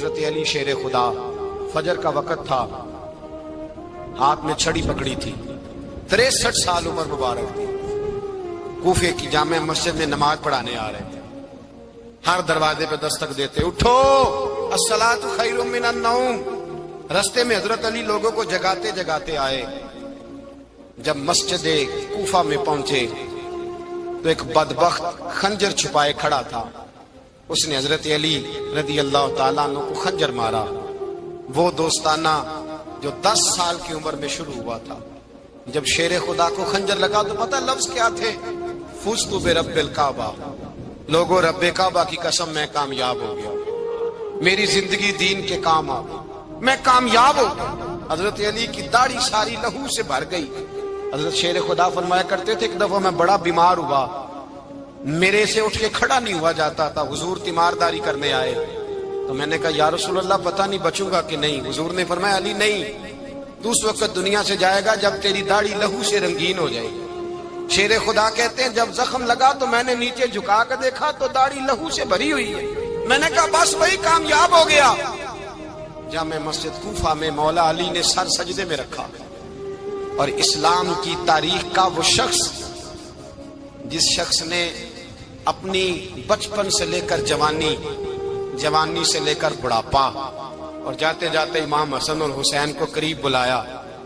حضرت علی شیر خدا، فجر کا وقت تھا، ہاتھ میں چھڑی پکڑی تھی، 63 سال عمر مبارک تھی، کوفے کی جامع مسجد میں نماز پڑھانے آ رہے تھے۔ ہر دروازے پہ دستک دیتے، اٹھو الصلاۃ خیر من النوم۔ رستے میں حضرت علی لوگوں کو جگاتے جگاتے آئے۔ جب مسجد کوفہ میں پہنچے تو ایک بدبخت خنجر چھپائے کھڑا تھا، اس نے حضرت علی رضی اللہ تعالیٰ عنہ کو خنجر مارا۔ وہ دوستانہ جو 10 سال کی عمر میں شروع ہوا تھا، جب شیر خدا کو خنجر لگا تو پتہ لفظ کیا تھے؟ فزت برب الکعبہ، لوگوں رب کعبہ کی قسم میں کامیاب ہو گیا، میری زندگی دین کے کام آ گئی، میں کامیاب ہو گیا۔ حضرت علی کی داڑھی ساری لہو سے بھر گئی۔ حضرت شیر خدا فرمایا کرتے تھے، ایک دفعہ میں بڑا بیمار ہوا، میرے سے اٹھ کے کھڑا نہیں ہوا جاتا تھا، حضور تیمارداری کرنے آئے تو میں نے کہا یا رسول اللہ پتہ نہیں بچوں گا کہ نہیں۔ حضور نے فرمایا علی نہیں، تو اس وقت دنیا سے جائے گا جب تیری داڑھی لہو سے رنگین ہو جائے گی۔ شیر خدا کہتے ہیں جب زخم لگا تو میں نے نیچے جھکا کر دیکھا تو داڑھی لہو سے بھری ہوئی ہے، میں نے کہا بس وہی کامیاب ہو گیا۔ جامع مسجد کوفہ میں مولا علی نے سر سجدے میں رکھا، اور اسلام کی تاریخ کا وہ شخص جس شخص نے اپنی بچپن سے لے کر جوانی، جوانی سے لے کر بڑھاپا، اور جاتے جاتے امام حسن اور حسین کو قریب بلایا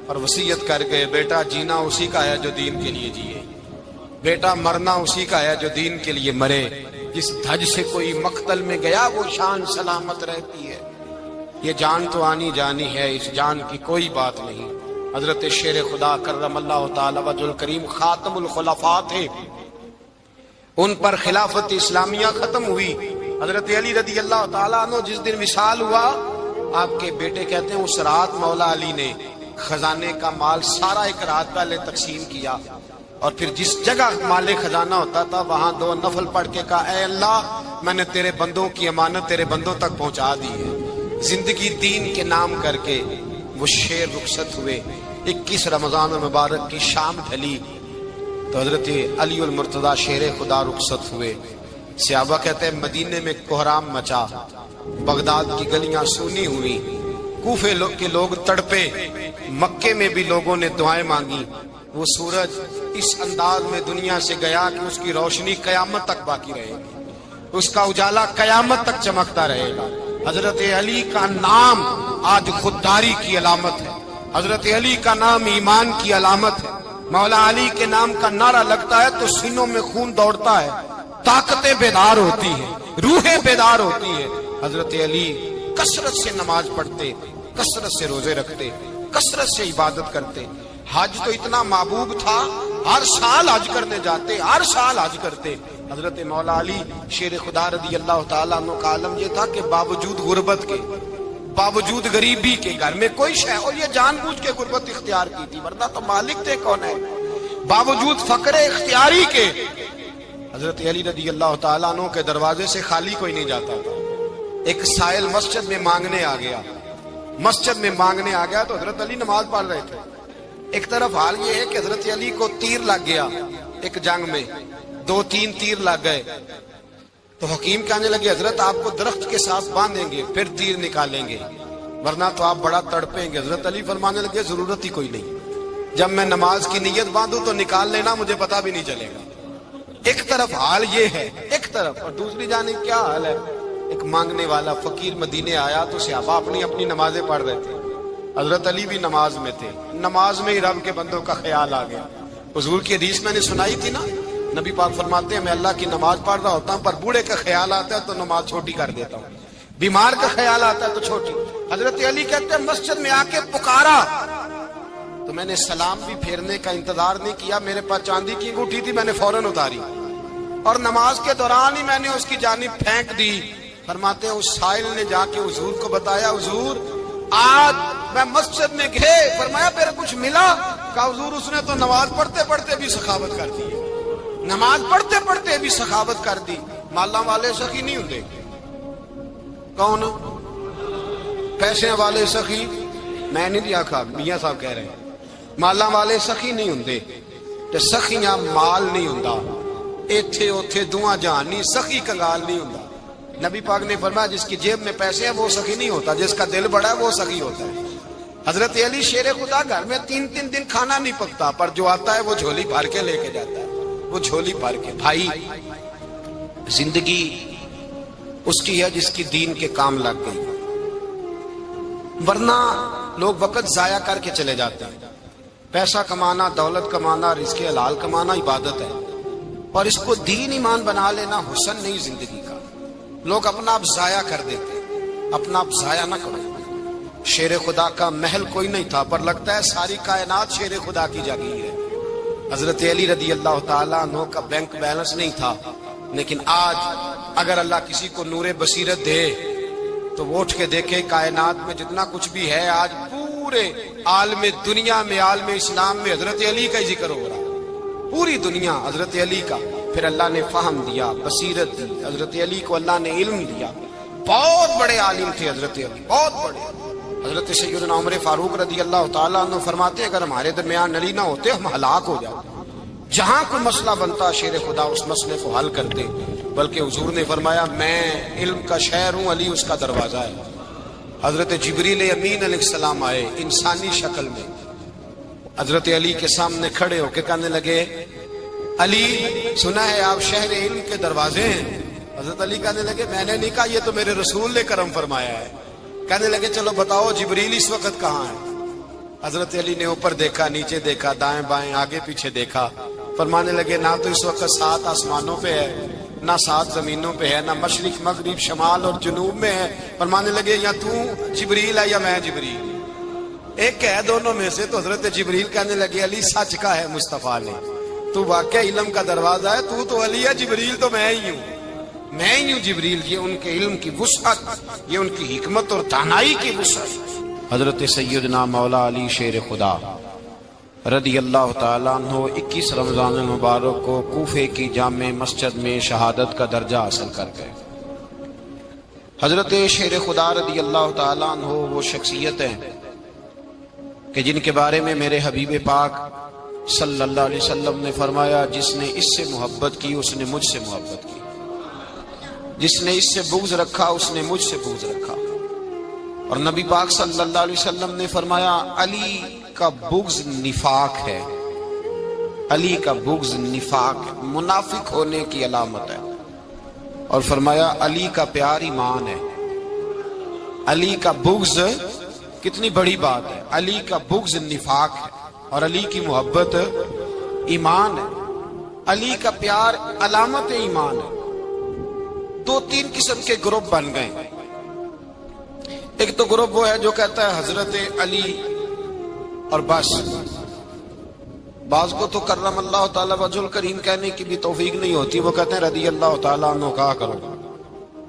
اور وصیت کر گئے، بیٹا جینا اسی کا ہے جو دین کے لیے جیے، بیٹا مرنا اسی کا ہے جو دین کے لیے مرے، جس دھج سے کوئی مقتل میں گیا وہ شان سلامت رہتی ہے، یہ جان تو آنی جانی ہے، اس جان کی کوئی بات نہیں۔ حضرت شیر خدا کرم اللہ تعالی وجہ الکریم خاتم الخلفاء تھے، ان پر خلافت اسلامیہ ختم ہوئی۔ حضرت علی رضی اللہ تعالیٰ عنہ جس دن وصال ہوا، آپ کے بیٹے کہتے ہیں اس رات مولا علی نے خزانے کا مال سارا ایک رات پہلے تقسیم کیا، اور پھر جس جگہ مال خزانہ ہوتا تھا وہاں 2 نفل پڑھ کے کہا اے اللہ میں نے تیرے بندوں کی امانت تیرے بندوں تک پہنچا دی ہے۔ زندگی دین کے نام کر کے وہ شیر رخصت ہوئے۔ 21 رمضان المبارک کی شام ڈھلی تو حضرت علی المرتضی شیر خدا رخصت ہوئے۔ صحابہ کہتے ہیں مدینے میں کوہرام مچا، بغداد کی گلیاں سونی ہوئی، کوفے کے لوگ تڑپے، مکے میں بھی لوگوں نے دعائیں مانگی۔ وہ سورج اس انداز میں دنیا سے گیا کہ اس کی روشنی قیامت تک باقی رہے گی، اس کا اجالا قیامت تک چمکتا رہے گا۔ حضرت علی کا نام آج خودداری کی علامت ہے، حضرت علی کا نام ایمان کی علامت ہے۔ مولا علی کے نام کا نعرہ لگتا ہے تو سینوں میں خون دوڑتا ہے، طاقتیں بیدار ہوتی ہیں، روحیں بیدار ہوتی ہیں۔ حضرت علی کثرت سے نماز پڑھتے، کثرت سے روزے رکھتے، کثرت سے عبادت کرتے۔ حج تو اتنا محبوب تھا، ہر سال حج کرنے جاتے، ہر سال حج کرتے۔ حضرت مولا علی شیر خدا رضی اللہ تعالیٰ عنہ کا عالم یہ تھا کہ باوجود غربت کے، باوجود غریبی کے، گھر میں کوئی شے، اور یہ جان بوجھ کے غربت اختیار کی تھی ورنہ تو مالک تھے کون ہے، باوجود فقر اختیاری کے حضرت علی رضی اللہ تعالیٰ عنہ کے دروازے سے خالی کوئی نہیں جاتا تھا۔ ایک سائل مسجد میں مانگنے آ گیا، مسجد میں مانگنے آ گیا تو حضرت علی نماز پڑھ رہے تھے۔ ایک طرف حال یہ ہے کہ حضرت علی کو تیر لگ گیا، ایک جنگ میں 2-3 تیر لگ گئے تو حکیم کہنے لگے حضرت آپ کو درخت کے ساتھ باندھیں گے پھر تیر نکالیں گے ورنہ تو آپ بڑا تڑپیں گے۔ حضرت علی فرمانے لگے ضرورت ہی کوئی نہیں، جب میں نماز کی نیت باندھوں تو نکال لینا، مجھے پتا بھی نہیں چلے گا۔ ایک طرف حال یہ ہے، ایک طرف، اور دوسری جانب کیا حال ہے؟ ایک مانگنے والا فقیر مدینے آیا تو صحابہ اپنی اپنی نمازیں پڑھ رہے تھے، حضرت علی بھی نماز میں تھے، نماز میں ہی رب کے بندوں کا خیال آ گیا۔ حضور کی حدیث میں نے سنائی تھی نا، نبی پاک فرماتے ہیں میں اللہ کی نماز پڑھ رہا ہوتا ہوں پر بوڑھے کا خیال آتا ہے تو نماز چھوٹی کر دیتا ہوں، بیمار کا خیال آتا ہے تو چھوٹی۔ حضرت علی کہتے ہیں مسجد میں آ کے پکارا تو میں نے سلام بھی پھیرنے کا انتظار نہیں کیا، میرے پاس چاندی کی انگوٹھی تھی، میں نے فوراً اتاری اور نماز کے دوران ہی میں نے اس کی جانب پھینک دی۔ فرماتے ہیں اس سائل نے جا کے حضور کو بتایا حضور آج میں مسجد میں گئے، فرمایا پھر کچھ ملا؟ کہا حضور اس نے تو نماز پڑھتے پڑھتے بھی سخاوت کر دی، نماز پڑھتے پڑھتے بھی سخاوت کر دی۔ مالاں والے سخی نہیں ہوندے، کون پیسے والے سخی؟ میں نہیں دیا کھا، میاں صاحب کہہ رہے ہیں مالاں والے سخی نہیں ہوندے، تے سخیاں مال نہیں ہوندا، ایتھے اوتھے دعا جہان نہیں، سخی کنگال نہیں ہوندا۔ نبی پاک نے فرمایا جس کی جیب میں پیسے ہیں وہ سخی نہیں ہوتا، جس کا دل بڑا ہے وہ سخی ہوتا ہے۔ حضرت علی شیر خدا گھر میں 3 دن کھانا نہیں پکتا، پر جو آتا ہے وہ جھولی بھر کے لے کے جاتا ہے، وہ جھولی بھر کے۔ بھائی زندگی اس کی ہے جس کی دین کے کام لگ گئی، ورنہ لوگ وقت ضائع کر کے چلے جاتے ہیں۔ پیسہ کمانا، دولت کمانا، رزق حلال کمانا عبادت ہے، اور اس کو دین ایمان بنا لینا حسن نہیں زندگی کا۔ لوگ اپنا آپ ضائع کر دیتے، اپنا آپ ضائع نہ کرو۔ شیر خدا کا محل کوئی نہیں تھا، پر لگتا ہے ساری کائنات شیر خدا کی جاگیر ہے۔ حضرت علی رضی اللہ تعالیٰ عنہ کا بینک بیلنس نہیں تھا، لیکن آج اگر اللہ کسی کو نور بصیرت دے تو وہ اٹھ کے دیکھے کائنات میں جتنا کچھ بھی ہے، آج پورے عالم دنیا میں، عالم اسلام میں حضرت علی کا ہی ذکر ہو رہا ہے، پوری دنیا حضرت علی کا۔ پھر اللہ نے فہم دیا، بصیرت دی، حضرت علی کو اللہ نے علم دیا۔ بہت بڑے عالم تھے حضرت علی، بہت بڑے۔ حضرت سیدنا عمر فاروق رضی اللہ تعالیٰ عنہ فرماتے ہیں اگر ہمارے درمیان علی نہ ہوتے ہم ہلاک ہو جاتے، جہاں کوئی مسئلہ بنتا شیر خدا اس مسئلے کو حل کرتے۔ بلکہ حضور نے فرمایا میں علم کا شہر ہوں، علی اس کا دروازہ ہے۔ حضرت جبریل امین علیہ السلام آئے انسانی شکل میں، حضرت علی کے سامنے کھڑے ہو کے کہنے لگے علی سنا ہے آپ شہر علم کے دروازے ہیں۔ حضرت علی کہنے لگے میں نے نہیں کہا، یہ تو میرے رسول نے کرم فرمایا ہے۔ کہنے لگے چلو بتاؤ جبریل اس وقت کہاں ہے؟ حضرت علی نے اوپر دیکھا، نیچے دیکھا، دائیں بائیں آگے پیچھے دیکھا، فرمانے لگے نہ تو اس وقت 7 آسمانوں پہ ہے، نہ 7 زمینوں پہ ہے، نہ مشرق مغرب شمال اور جنوب میں ہے۔ فرمانے لگے یا تو جبریل ہے یا میں جبریل، ایک ہے دونوں میں سے۔ تو حضرت جبریل کہنے لگے علی سچ کا ہے مصطفیٰ نے، تو واقعہ علم کا دروازہ ہے، تو علی ہے، جبریل تو میں ہی ہوں، میں ہی ہوں جبریل۔ یہ ان کے علم کی وسعت، یہ ان کی حکمت اور دانائی کی وسعت۔ حضرت سیدنا مولا علی شیر خدا رضی اللہ تعالیٰ عنہ 21 رمضان المبارک کو کوفے کی جامع مسجد میں شہادت کا درجہ حاصل کر گئے۔ حضرت شیر خدا رضی اللہ تعالیٰ عنہ وہ شخصیت ہیں کہ جن کے بارے میں میرے حبیب پاک صلی اللہ علیہ وسلم نے فرمایا جس نے اس سے محبت کی اس نے مجھ سے محبت کی، جس نے اس سے بغض رکھا اس نے مجھ سے بغض رکھا۔ اور نبی پاک صلی اللہ علیہ وسلم نے فرمایا علی کا بغض نفاق ہے، علی کا بغض نفاق ہے، منافق ہونے کی علامت ہے۔ اور فرمایا علی کا پیار ایمان ہے، علی کا بغض کتنی بڑی بات ہے، علی کا بغض نفاق ہے اور علی کی محبت ایمان ہے، علی کا پیار علامت ایمان ہے۔ 2-3 قسم کے گروپ بن گئے۔ ایک تو گروپ وہ ہے جو کہتا ہے حضرت علی اور بس، بعض کو تو کرم اللہ تعالیٰ وجہ الکریم کہنے کی بھی توفیق نہیں ہوتی، وہ کہتے ہیں رضی اللہ تعالیٰ عنہ کہا کرو،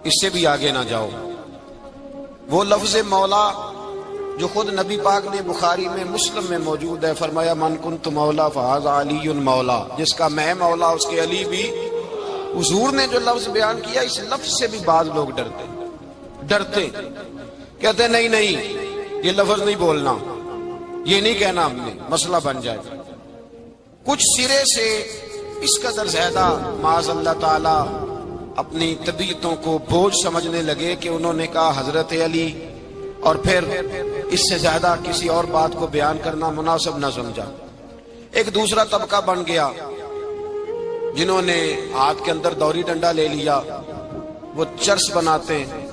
اس سے بھی آگے نہ جاؤ۔ وہ لفظ مولا جو خود نبی پاک نے بخاری میں مسلم میں موجود ہے، فرمایا من کنت مولا فہذا علی مولا، جس کا میں مولا اس کے علی بھی۔ حضور نے جو لفظ بیان کیا اس لفظ سے بھی بعض لوگ ڈرتے کہتے ہیں نہیں یہ لفظ نہیں بولنا، یہ نہیں کہنا، ہم نے مسئلہ بن جائے۔ کچھ سرے سے اس قدر زیادہ معاذ اللہ تعالی اپنی طبیعتوں کو بوجھ سمجھنے لگے کہ انہوں نے کہا حضرت علی، اور پھر اس سے زیادہ کسی اور بات کو بیان کرنا مناسب نہ سمجھا۔ ایک دوسرا طبقہ بن گیا جنہوں نے ہاتھ کے اندر دوری ڈنڈا لے لیا، وہ چرس بناتے ہیں،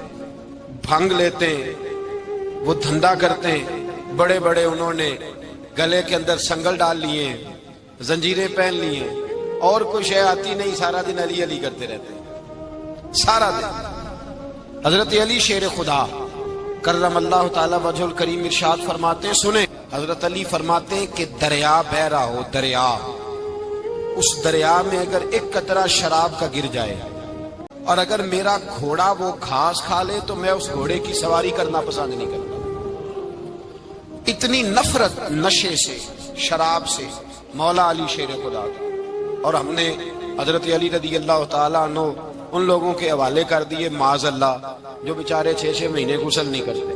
بھنگ لیتے ہیں، وہ دھندا کرتے ہیں، بڑے بڑے انہوں نے گلے کے اندر سنگل ڈال لیے ہیں، زنجیریں پہن لی ہیں، اور کوئی شے آتی نہیں، سارا دن علی علی کرتے رہتے ہیں سارا دن۔ حضرت علی شیر خدا کرم اللہ تعالی وجہ الکریم ارشاد فرماتے ہیں، سنیں، حضرت علی فرماتے ہیں کہ دریا بہ رہا ہو، دریا، اس دریا میں اگر ایک قطرہ شراب کا گر جائے اور اگر میرا گھوڑا وہ گھاس کھا لے تو میں اس گھوڑے کی سواری کرنا پسند نہیں کرتا۔ اتنی نفرت نشے سے، شراب سے مولا علی شیر خدا تھا۔ اور ہم نے حضرت علی رضی اللہ تعالیٰ عنہ ان لوگوں کے حوالے کر دیے معاذ اللہ جو بیچارے 6 مہینے غسل نہیں کرتے،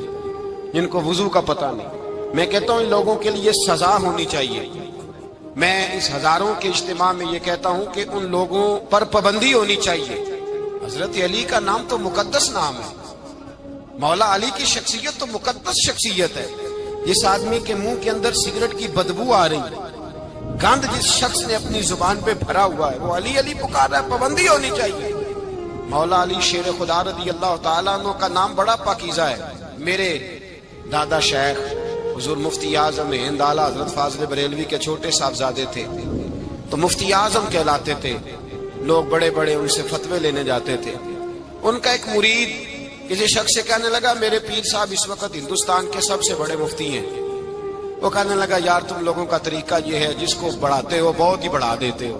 جن کو وضو کا پتہ نہیں۔ میں کہتا ہوں ان لوگوں کے لیے سزا ہونی چاہیے۔ میں اس ہزاروں کے اجتماع میں یہ کہتا ہوں کہ ان لوگوں پر پابندی ہونی چاہیے۔ حضرت علی کا نام تو مقدس نام ہے، مولا علی کی شخصیت تو مقدس شخصیت ہے۔ جس آدمی کے منہ کے اندر سگریٹ کی بدبو آ رہی ہے، گند جس شخص نے اپنی زبان پہ بھرا ہوا ہے، وہ علی علی پکار رہا ہے، پابندی ہونی چاہیے۔ مولا علی شیر خدا رضی اللہ تعالیٰ عنہ کا نام بڑا پاکیزہ ہے۔ میرے دادا شیخ حضور مفتی اعظم ہند اعلیٰ حضرت فاضل بریلوی کے چھوٹے صاحبزادے تھے، تو مفتی اعظم کہلاتے تھے، لوگ بڑے بڑے ان سے فتوے لینے جاتے تھے۔ ان کا ایک مرید کسی شخص سے کہنے لگا میرے پیر صاحب اس وقت ہندوستان کے سب سے بڑے مفتی ہیں۔ وہ کہنے لگا یار تم لوگوں کا طریقہ یہ ہے، جس کو بڑھاتے ہو بہت ہی بڑھا دیتے ہو۔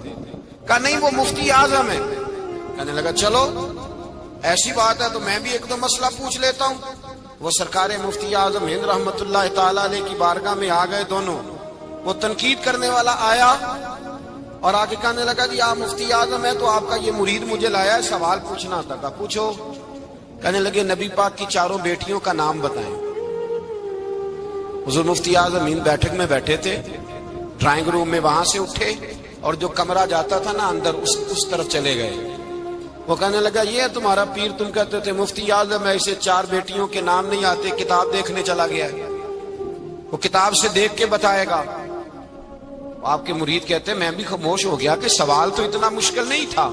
کہا نہیں وہ مفتی اعظم ہے۔ کہنے لگا چلو ایسی بات ہے تو میں بھی ایک دو مسئلہ پوچھ لیتا ہوں۔ وہ سرکار مفتی اعظم ہند رحمت اللہ تعالیٰ علیہ کی بارگاہ میں آ گئے دونوں۔ وہ تنقید کرنے والا آیا اور آگے کہنے لگا جی آپ مفتی اعظم ہے تو آپ کا یہ مرید مجھے لایا ہے، سوال پوچھنا تھا۔ کہا پوچھو۔ کہنے لگے نبی پاک کی چاروں بیٹیوں کا نام بتائیں۔ حضور مفتی اعظم ہند بیٹھک میں بیٹھے تھے، ڈرائنگ روم میں وہاں سے اٹھے اور جو کمرہ جاتا تھا نا اندر اس طرف چلے گئے۔ وہ کہنے لگا یہ ہے تمہارا پیر، تم کہتے تھے مفتی اعظم ہے، اسے چار بیٹیوں کے نام نہیں آتے، کتاب دیکھنے چلا گیا ہے، وہ کتاب سے دیکھ کے بتائے گا۔ آپ کے مرید کہتے میں بھی خاموش ہو گیا کہ سوال تو اتنا مشکل نہیں تھا۔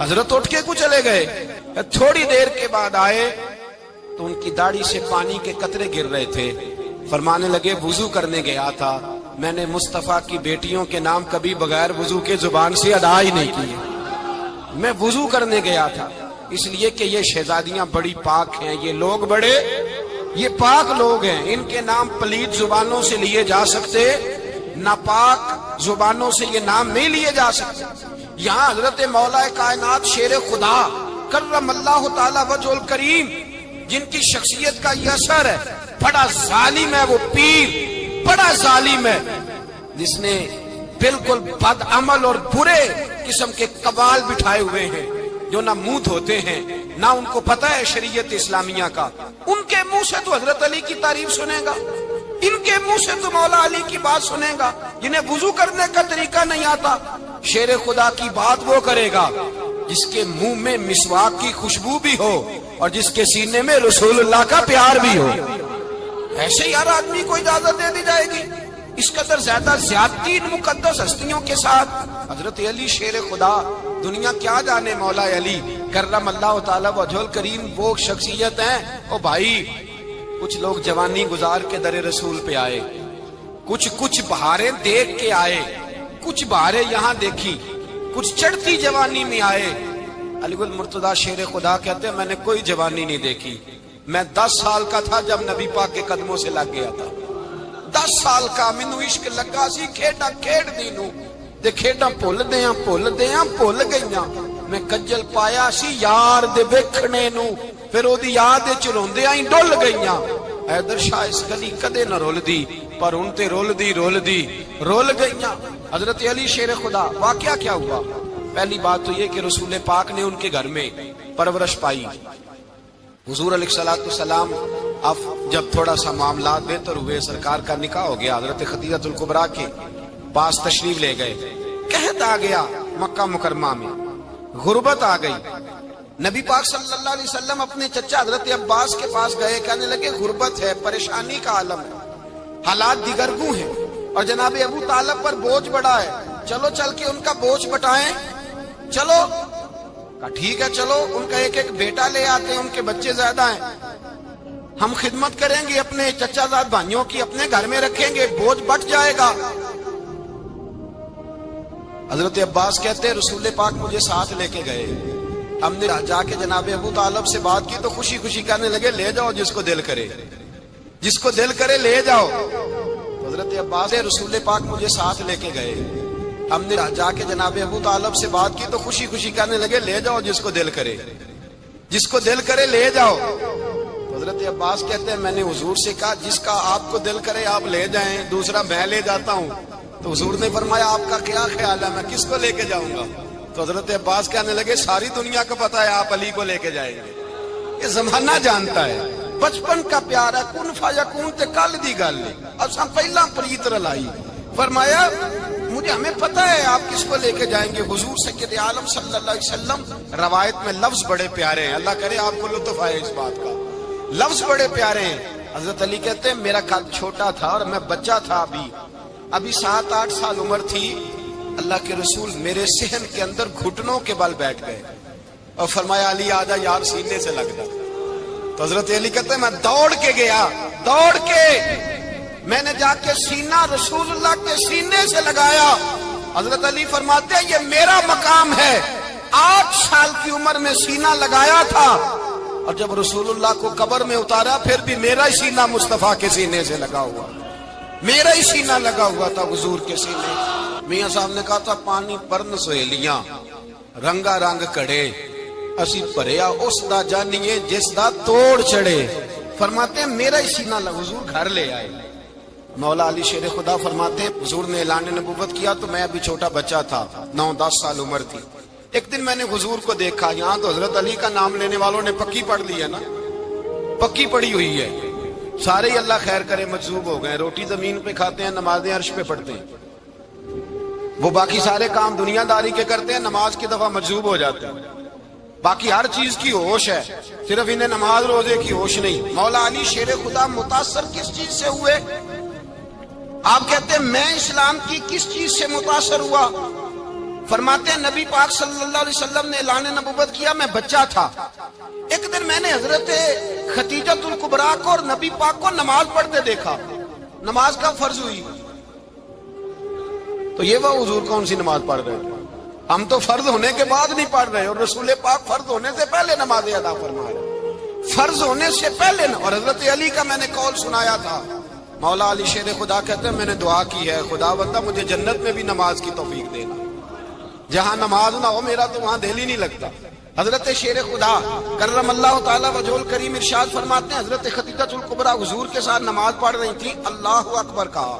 حضرت اٹھ کے کو چلے گئے۔ تھوڑی دیر کے بعد آئے تو ان کی داڑھی سے پانی کے قطرے گر رہے تھے۔ فرمانے لگے وضو کرنے گیا تھا، میں نے مصطفیٰ کی بیٹیوں کے نام کبھی بغیر وضو کے زبان سے ادا ہی نہیں کیے۔ میں وضو کرنے گیا تھا اس لیے کہ یہ شہزادیاں بڑی پاک ہیں، یہ لوگ بڑے یہ پاک لوگ ہیں، ان کے نام پلیت زبانوں سے لیے جا سکتے، ناپاک زبانوں سے یہ نام نہیں لیے جا سکتے۔ یہاں حضرت مولا کائنات شیر خدا کرم اللہ تعالی وجہ الکریم جن کی شخصیت کا یہ اثر ہے، بڑا ظالم ہے وہ پیر، بڑا ظالم ہے جس نے بالکل بد عمل اور برے قسم کے قبال بٹھائے ہوئے ہیں، جو نہ منہ دھوتے ہیں نہ ان کو پتہ ہے شریعت اسلامیہ کا۔ ان کے منہ سے تو حضرت علی کی تعریف سنے گا، ان کے منہ سے تو مولا علی کی بات سنے گا، جنہیں وضو کرنے کا طریقہ نہیں آتا۔ شیر خدا کی بات وہ کرے گا جس کے منہ میں مسواک کی خوشبو بھی ہو اور جس کے سینے میں رسول اللہ کا پیار بھی ہو۔ ایسے ہی ہر آدمی کو اجازت دے دی جائے گی؟ اس قدر زیادہ زیادتی ان مقدس ہستیوں کے ساتھ۔ حضرت علی شیر خدا، دنیا کیا جانے مولا علی کرم اللہ تعالی وجہ الکریم وہ شخصیت ہیں۔ او بھائی کچھ لوگ جوانی گزار کے در رسول پہ آئے، کچھ بہاریں دیکھ کے آئے، کچھ بہاریں یہاں دیکھی، کچھ چڑھتی جوانی میں آئے۔ علی گل مرتضیٰ شیر خدا کہتے ہیں میں نے کوئی جوانی نہیں دیکھی، میں 10 سال کا تھا جب نبی پاک کے قدموں سے لگ گیا تھا۔ 10 سال کا مینوں عشق لگا سی، کھیڈا کھیڈ دی نو تے کھیڈاں بھول گئیاں۔ میں کجل پایا سی یار دے ویکھنے نو، پھر او دی یاد وچ روندیاں ہی ڈل گئیاں۔ حیدر شاہ اس گلی کدے نہ رول دی، پر ان تے رول گئیاں۔ حضرت علی شیر خدا، واقعہ کیا ہوا؟ پہلی بات تو یہ کہ رسول پاک نے ان کے گھر میں پرورش پائی۔ حضور علیہ السلام اب جب تھوڑا سا معاملات بہتر ہوئے، سرکار کا نکاح ہو گیا، حضرت خدیجہ الکبریٰ کے پاس تشریف لے گئے۔ قحط آ گیا مکہ مکرمہ میں، غربت آ گئی۔ نبی پاک صلی اللہ علیہ وسلم اپنے چچا حضرت عباس کے پاس گئے، کہنے لگے غربت ہے، پریشانی کا عالم ہے، حالات دیگرگوں ہیں اور جناب ابو طالب پر بوجھ بڑا ہے، چلو چل کے ان کا بوجھ بٹائیں۔ چلو کہا ٹھیک ہے چلو، ان کا ایک بیٹا لے آتے ہیں، ان کے بچے زیادہ ہیں، ہم خدمت کریں گے اپنے چچا زاد بھائیوں کی، اپنے گھر میں رکھیں گے، بوجھ بٹ جائے گا۔ حضرت عباس کہتے ہیں رسول پاک مجھے ساتھ لے کے گئے، ہم نے جا کے جناب ابو طالب سے بات کی تو خوشی خوشی کہنے لگے لے جاؤ جس کو دل کرے، جس کو دل کرے لے جاؤ۔ حضرت عباس رسول پاک مجھے ساتھ لے کے گئے، ہم نے جا کے جناب ابو طالب سے بات کی تو خوشی خوشی کہنے لگے لے جاؤ جس کو دل کرے، جس کو دل کرے لے جاؤ۔ حضرت عباس کہتے ہیں میں نے حضور سے کہا جس کا آپ کو دل کرے آپ لے جائیں، دوسرا میں لے جاتا ہوں۔ تو حضور نے فرمایا آپ کا کیا خیال ہے میں کس کو لے کے جاؤں گا؟ تو حضرت عباس کہنے لگے ساری دنیا کو پتا ہے آپ علی کو لے کے جائیں گے، یہ زمانہ جانتا ہے، بچپن کا پیار ہے، کن فیکون تے کل دی گل اب سب پہلا پریت رلائی۔ فرمایا مجھے ہمیں پتہ ہے آپ کس کو لے کے جائیں گے، حضور سید عالم صلی اللہ علیہ وسلم روایت میں لفظ بڑے پیارے ہیں، اللہ کرے آپ کو لطف آئے اس بات کا، لفظ بڑے پیارے ہیں۔ حضرت علی کہتے ہیں میرا قد چھوٹا تھا اور میں بچہ تھا، ابھی 7-8 سال عمر تھی، اللہ کے رسول میرے صحن کے اندر گھٹنوں کے بل بیٹھ گئے اور فرمایا علی آجا یار سینے سے لگ جا۔ تو حضرت علی کہتے ہیں میں دوڑ کے گیا، دوڑ کے میں نے جا کے سینہ رسول اللہ کے سینے سے لگایا۔ حضرت علی فرماتے ہیں یہ میرا مقام ہے، 8 سال کی عمر میں سینہ لگایا تھا، اور جب رسول اللہ کو قبر میں اتارا پھر بھی میرا ہی سینہ مصطفیٰ کے سینے سے لگا ہوا، میرا ہی سینہ لگا ہوا تھا حضور کے سینے۔ میاں صاحب نے کہا تھا پانی پرن سہیلیاں رنگا رنگ کڑے، اسی پریا اس دا جانیے جس دا توڑ چڑھے۔ فرماتے ہیں میرا ہی سینہ لگا، حضور گھر لے آئے۔ مولا علی شیر خدا فرماتے ہیں حضور نے اعلان نبوت کیا تو میں ابھی چھوٹا بچہ تھا، 9-10 سال عمر تھی۔ ایک دن میں نے حضور کو دیکھا، یہاں تو حضرت علی کا نام لینے والوں نے پکی پڑھ لی ہے نا، پکی پڑھی ہوئی ہے، سارے ہی اللہ خیر کرے مجذوب ہو گئے، روٹی زمین پہ کھاتے ہیں، نمازیں عرش پہ پڑھتے ہیں، وہ باقی سارے کام دنیا داری کے کرتے ہیں، نماز کی دفعہ مجذوب ہو جاتے ہیں، باقی ہر چیز کی ہوش ہے، صرف انہیں نماز روزے کی ہوش نہیں۔ مولا علی شیر خدا متاثر کس چیز سے ہوئے؟ آپ کہتے ہیں میں اسلام کی کس چیز سے متاثر ہوا؟ فرماتے ہیں نبی پاک صلی اللہ علیہ وسلم نے اعلان نبوت کیا، میں بچہ تھا، ایک دن میں نے حضرت خدیجۃ الکبریٰ کو اور نبی پاک کو نماز پڑھتے دیکھا، نماز کا فرض ہوئی، تو یہ وہ حضور کون سی نماز پڑھ رہے ہیں؟ ہم تو فرض ہونے کے بعد نہیں پڑھ رہے، اور رسول پاک فرض ہونے سے پہلے نماز ادا فرما رہے، فرض ہونے سے پہلے۔ اور حضرت علی کا میں نے قول سنایا تھا، مولا علی شیر خدا کہتے ہیں میں نے دعا کی ہے خدا بندہ مجھے جنت میں بھی نماز کی توفیق دینا، جہاں نماز نہ ہو میرا تو وہاں دل ہی نہیں لگتا۔ حضرت شیر خدا کرم اللہ تعالیٰ وجہ الکریم ارشاد فرماتے ہیں حضرت خدیجۃ الکبریٰ حضور کے ساتھ نماز پڑھ رہی تھی، اللہ اکبر کہا،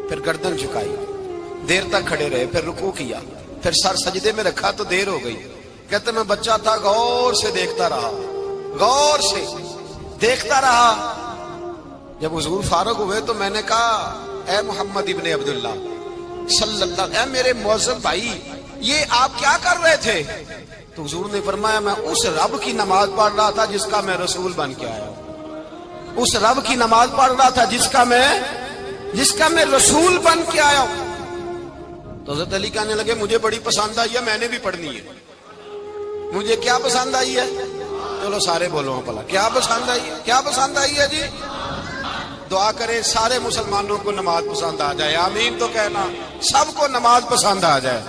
پھر گردن جھکائی، دیر تک کھڑے رہے، پھر رکوع کیا، پھر سر سجدے میں رکھا تو دیر ہو گئی۔ کہتے میں بچہ تھا، غور سے دیکھتا رہا، غور سے دیکھتا رہا۔ جب حضور فارغ ہوئے تو میں نے کہا اے محمد ابن عبداللہ صلی اللہ علیہ وسلم، اے میرے معزز بھائی یہ آپ کیا کر رہے تھے؟ تو حضور نے فرمایا میں اس رب کی نماز پڑھ رہا تھا جس کا میں رسول بن کے آیا ہوں، اس رب کی نماز پڑھ رہا تھا جس کا میں رسول بن کے آیا ہوں۔ تو حضرت علی کہنے لگے مجھے بڑی پسند آئی ہے، میں نے بھی پڑھنی ہے۔ مجھے کیا پسند آئی ہے؟ چلو سارے بولو پلا، کیا پسند آئی ہے؟ کیا پسند آئی ہے جی؟ دعا کرے سارے مسلمانوں کو نماز پسند آ جائے، آمین تو کہنا، سب کو نماز پسند آ جائے۔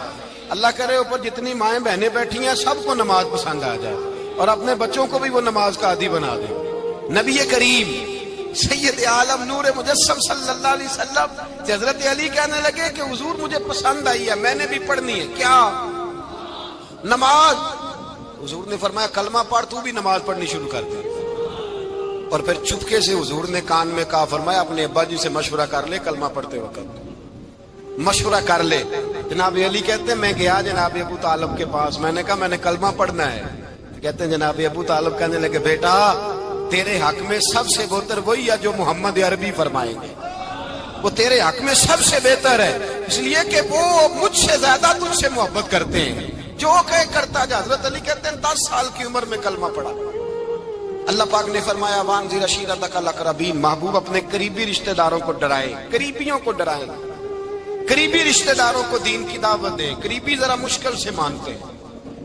اللہ کرے اوپر جتنی مائیں بہنیں بیٹھی ہیں سب کو نماز پسند آ جائے، اور اپنے بچوں کو بھی وہ نماز کا عادی بنا دے۔ نبی کریم سید عالم نور مجسم صلی اللہ علیہ وسلم حضرت علی کہنے لگے کہ حضور مجھے پسند آئی ہے، میں نے بھی پڑھنی ہے، کیا؟ نماز۔ حضور نے فرمایا کلمہ پڑھ، تو بھی نماز پڑھنی شروع کر دے۔ اور پھر چپکے سے حضور نے کان میں کہا، فرمایا اپنے ابا جی سے مشورہ کر لے کلمہ پڑھتے وقت، مشورہ کر لے۔ جناب علی کہتے ہیں میں گیا جناب ابو طالب کے پاس، میں نے کہا میں نے کلمہ پڑھنا ہے۔ کہتے ہیں جناب ابو طالب کہنے لگے بیٹا تیرے حق میں سب سے بہتر وہی ہے جو محمد عربی فرمائیں گے، وہ تیرے حق میں سب سے بہتر ہے، اس لیے کہ وہ مجھ سے زیادہ تجھ سے محبت کرتے ہیں، جو کہے کرتا جا۔ حضرت علی کہتے ہیں 10 سال کی عمر میں کلمہ پڑھا۔ اللہ پاک نے فرمایا وانذر عشیرتک الاقربین، محبوب اپنے قریبی رشتہ داروں کو ڈرائیں، قریبیوں کو ڈرائیں، قریبی رشتہ داروں کو دین کی دعوت دیں۔ قریبی ذرا مشکل سے مانتے ہیں،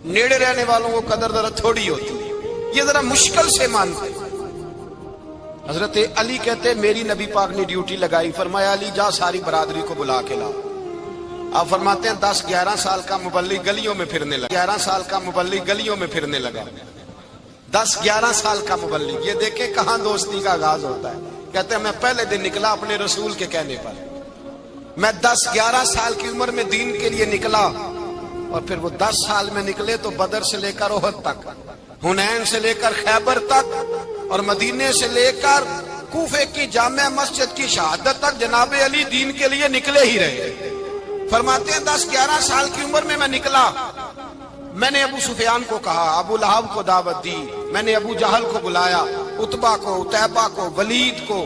نیڑے رہنے والوں کو قدر ذرا تھوڑی ہوتی ہے، یہ ذرا مشکل سے مانتے ہیں۔ حضرت علی کہتے ہیں میری نبی پاک نے ڈیوٹی لگائی، فرمایا علی جا ساری برادری کو بلا کے لا۔ آپ فرماتے ہیں 10-11 سال کا مبلغ گلیوں میں پھرنے لگا، 11 سال کا مبلغ گلیوں میں پھرنے لگا، 10-11 سال کا مبلغ۔ یہ دیکھیں کہاں دوستی کا آغاز ہوتا ہے۔ کہتے ہیں میں پہلے دن نکلا اپنے رسول کے کہنے پر، میں 10-11 سال کی عمر میں دین کے لیے نکلا، اور پھر وہ 10 سال میں نکلے تو بدر سے لے کر احد تک، حنین سے لے کر خیبر تک، اور مدینے سے لے کر کوفے کی جامع مسجد کی شہادت تک جناب علی دین کے لیے نکلے ہی رہے۔ فرماتے ہیں 10-11 سال کی عمر میں نکلا، میں نے ابو سفیان کو کہا، ابو لہب کو دعوت دی، میں نے ابو جہل کو بلایا، عتبہ کو، عتیبہ کو، ولید کو،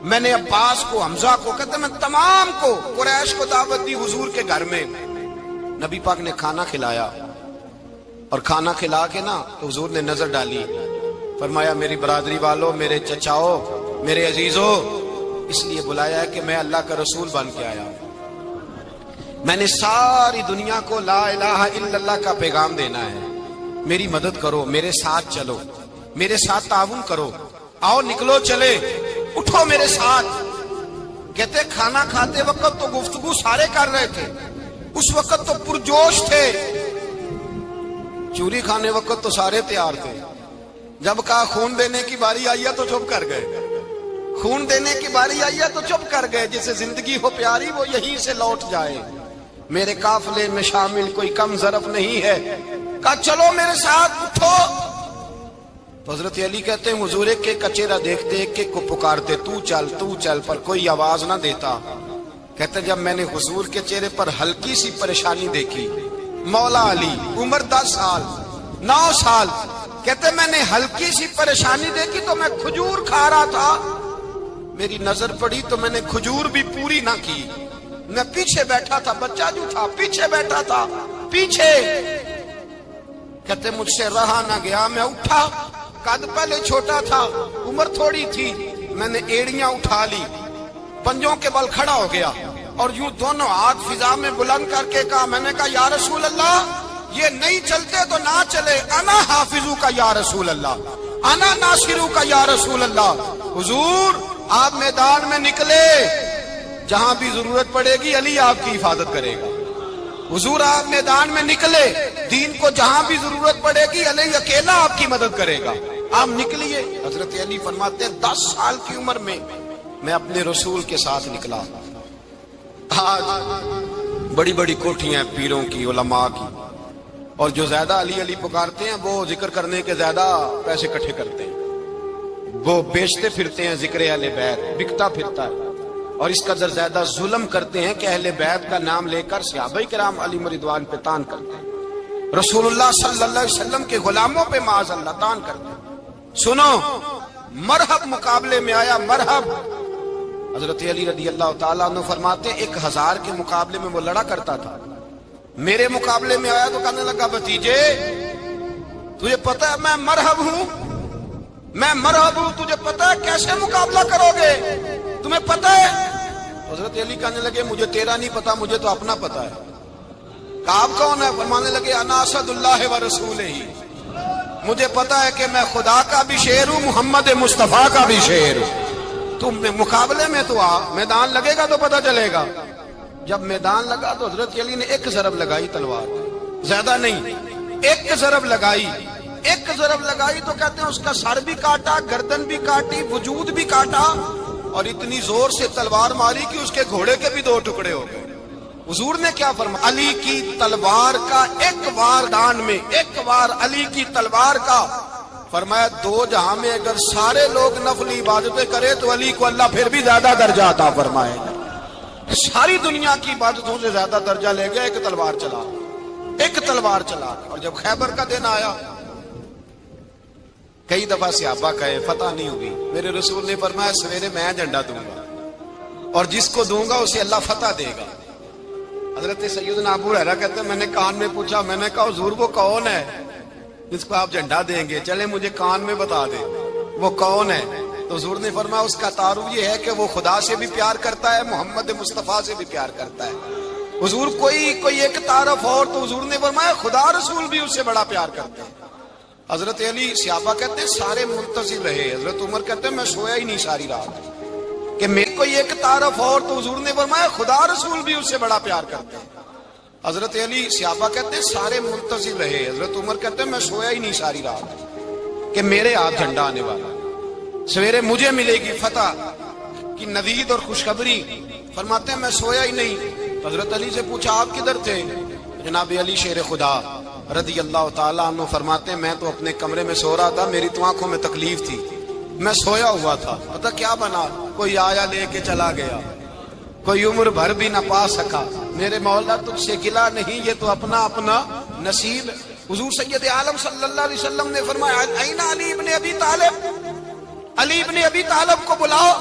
میں نے عباس کو، حمزہ کو، کہتے میں تمام کو، قریش کو دعوت دی حضور کے گھر میں۔ نبی پاک نے کھانا کھلایا، اور کھانا کھلا کے نا تو حضور نے نظر ڈالی، فرمایا میری برادری والوں، میرے چچاؤ، میرے عزیزوں، اس لیے بلایا ہے کہ میں اللہ کا رسول بن کے آیا ہوں، میں نے ساری دنیا کو لا الہ الا اللہ کا پیغام دینا ہے، میری مدد کرو، میرے ساتھ چلو، میرے ساتھ تعاون کرو، آؤ نکلو چلے، اٹھو میرے ساتھ۔ کہتے کھانا کھاتے وقت تو گفتگو سارے کر رہے تھے، اس وقت تو پرجوش تھے، چوری کھانے وقت تو سارے تیار تھے، جب کہا خون دینے کی باری آئی ہے تو چپ کر گئے، خون دینے کی باری آئی ہے تو چپ کر گئے، جسے زندگی ہو پیاری وہ یہیں سے لوٹ جائے، میرے قافلے میں شامل کوئی کم ظرف نہیں ہے، کہا چلو میرے ساتھ اٹھو۔ تو حضرت علی کہتے ہیں حضور ایک ایک کا چہرہ دیکھتے، ایک ایک کو پکارتے، تو چل، پر کوئی آواز نہ دیتا۔ کہتے جب میں نے حضور کے چہرے پر ہلکی سی پریشانی دیکھی، مولا علی عمر 10 سال 9 سال، کہتے میں نے ہلکی سی پریشانی دیکھی تو میں کھجور کھا رہا تھا، میری نظر پڑی تو میں نے کھجور بھی پوری نہ کی، میں پیچھے بیٹھا تھا، بچہ جو تھا پیچھے بیٹھا تھا، پیچھے۔ کہتے مجھ سے رہا نہ گیا، میں اٹھا، قد پہلے چھوٹا تھا، عمر تھوڑی تھی، میں نے ایڑیاں اٹھا لی، پنجوں کے بل کھڑا ہو گیا اور یوں دونوں ہاتھ فضا میں بلند کر کے کہا، میں نے کہا یا رسول اللہ یہ نہیں چلتے تو نہ چلے، انا حافظو کا یا رسول اللہ، انا ناصرو کا یا رسول اللہ۔ حضور آپ میدان میں نکلے، جہاں بھی ضرورت پڑے گی علی آپ کی حفاظت کرے گا، حضور آپ میدان میں نکلے، دین کو جہاں بھی ضرورت پڑے گی علی اکیلا آپ کی مدد کرے گا، آپ نکلیے۔ حضرت علی فرماتے ہیں 10 سال کی عمر میں میں اپنے رسول کے ساتھ نکلا۔ آج بڑی بڑی کوٹھیاں پیروں کی، علماء کی، اور جو زیادہ علی علی پکارتے ہیں وہ ذکر کرنے کے زیادہ پیسے اکٹھے کرتے ہیں، وہ بیچتے پھرتے ہیں ذکر اہل بیت، بکتا پھرتا ہے، اور اس قدر زیادہ ظلم کرتے ہیں کہ اہل بیت کا نام لے کر صحابہ کرام علی رضوان پہ تان کرتے ہیں، رسول اللہ صلی اللہ علیہ وسلم کے غلاموں پہ معاذ اللہ تان کرتے ہیں۔ سنو، مرحب مقابلے میں آیا، مرحب۔ حضرت علی رضی اللہ تعالیٰ عنہ فرماتے ہیں 1000 کے مقابلے میں وہ لڑا کرتا تھا، میرے مقابلے میں آیا تو کہنے لگا بھتیجے تجھے پتا ہے میں مرحب ہوں، میں مرحب ہوں، تجھے پتا ہے کیسے مقابلہ کرو گے، تمہیں پتا ہے؟ حضرت علی کہنے لگے مجھے تیرا نہیں پتا، مجھے تو اپنا پتا ہے۔ آپ کون ہے؟ فرمانے لگے انا اسد اللہ و رسولہ، مجھے پتا ہے کہ میں خدا کا بھی شیر ہوں، محمد مصطفیٰ کا بھی شیر ہوں، تم مقابلے میں تو آ، میدان لگے گا تو پتہ چلے گا۔ جب میدان لگا تو حضرت علی نے ایک ضرب لگائی تلوار، زیادہ نہیں، ایک ضرب لگائی، ایک ضرب لگائی تو کہتے ہیں اس کا سر بھی کاٹا، گردن بھی کاٹی، وجود بھی کاٹا، اور اتنی زور سے تلوار ماری کہ اس کے گھوڑے کے بھی 2 ٹکڑے ہو گئے۔ حضور نے کیا فرمایا؟ علی کی تلوار کا ایک وار دان میں، ایک وار علی کی تلوار کا، فرمایا 2 جہاں میں اگر سارے لوگ نفل عبادتیں کرے تو علی کو اللہ پھر بھی زیادہ درجہ عطا فرمائے گا، ساری دنیا کی عبادتوں سے زیادہ درجہ لے گیا ایک تلوار چلا، ایک تلوار چلا۔ اور جب خیبر کا دن آیا، کئی دفعہ صحابہ کہے فتح نہیں ہوگی، میرے رسول نے فرمایا سویرے میں جھنڈا دوں گا اور جس کو دوں گا اسے اللہ فتح دے گا۔ حضرت سیدنا ابو ہریرہ کہتے ہیں میں نے کان میں پوچھا، میں نے کہا حضور وہ کون ہے جس کو آپ جھنڈا دیں گے؟ چلے مجھے کان میں بتا دیں وہ کون ہے۔ تو حضور نے فرمایا اس کا تعارف یہ ہے کہ وہ خدا سے بھی پیار کرتا ہے، محمد مصطفیٰ سے بھی پیار کرتا ہے۔ حضور کوئی ایک تعارف اور، تو حضور نے فرمایا خدا رسول بھی اس سے بڑا پیار کرتے ہیں۔ حضرت علی صحابہ کہتے ہیں سارے منتظر رہے، حضرت عمر کہتے ہیں میں سویا ہی نہیں ساری رات کہ میرے کوئی ایک تعارف اور، تو حضور نے فرمایا خدا رسول بھی اس سے بڑا پیار کرتے ہیں۔ حضرت علی صحابہ کہتے ہیں سارے منتظر رہے، حضرت عمر کہتے ہیں میں سویا ہی نہیں ساری رات کہ میرے ہاتھ جھنڈا آنے والا، سویرے مجھے ملے گی فتح کی نوید اور خوشخبری۔ فرماتے ہیں میں سویا ہی نہیں۔ حضرت علی سے پوچھا آپ کدھر تھے؟ جناب علی شیر خدا رضی اللہ تعالیٰ عنہ فرماتے ہیں میں تو اپنے کمرے میں سو رہا تھا، میری تو آنکھوں میں تکلیف تھی، میں سویا ہوا تھا، پتہ کیا بنا، کوئی آیا لے کے چلا گیا، کوئی عمر بھر بھی نہ پا سکا، میرے مولا تجھ سے گلا نہیں، یہ تو اپنا اپنا نصیب۔ حضور سید عالم صلی اللہ علیہ وسلم نے فرمایا این علی ابن ابی طالب، علی ابن ابی طالب کو بلاؤ۔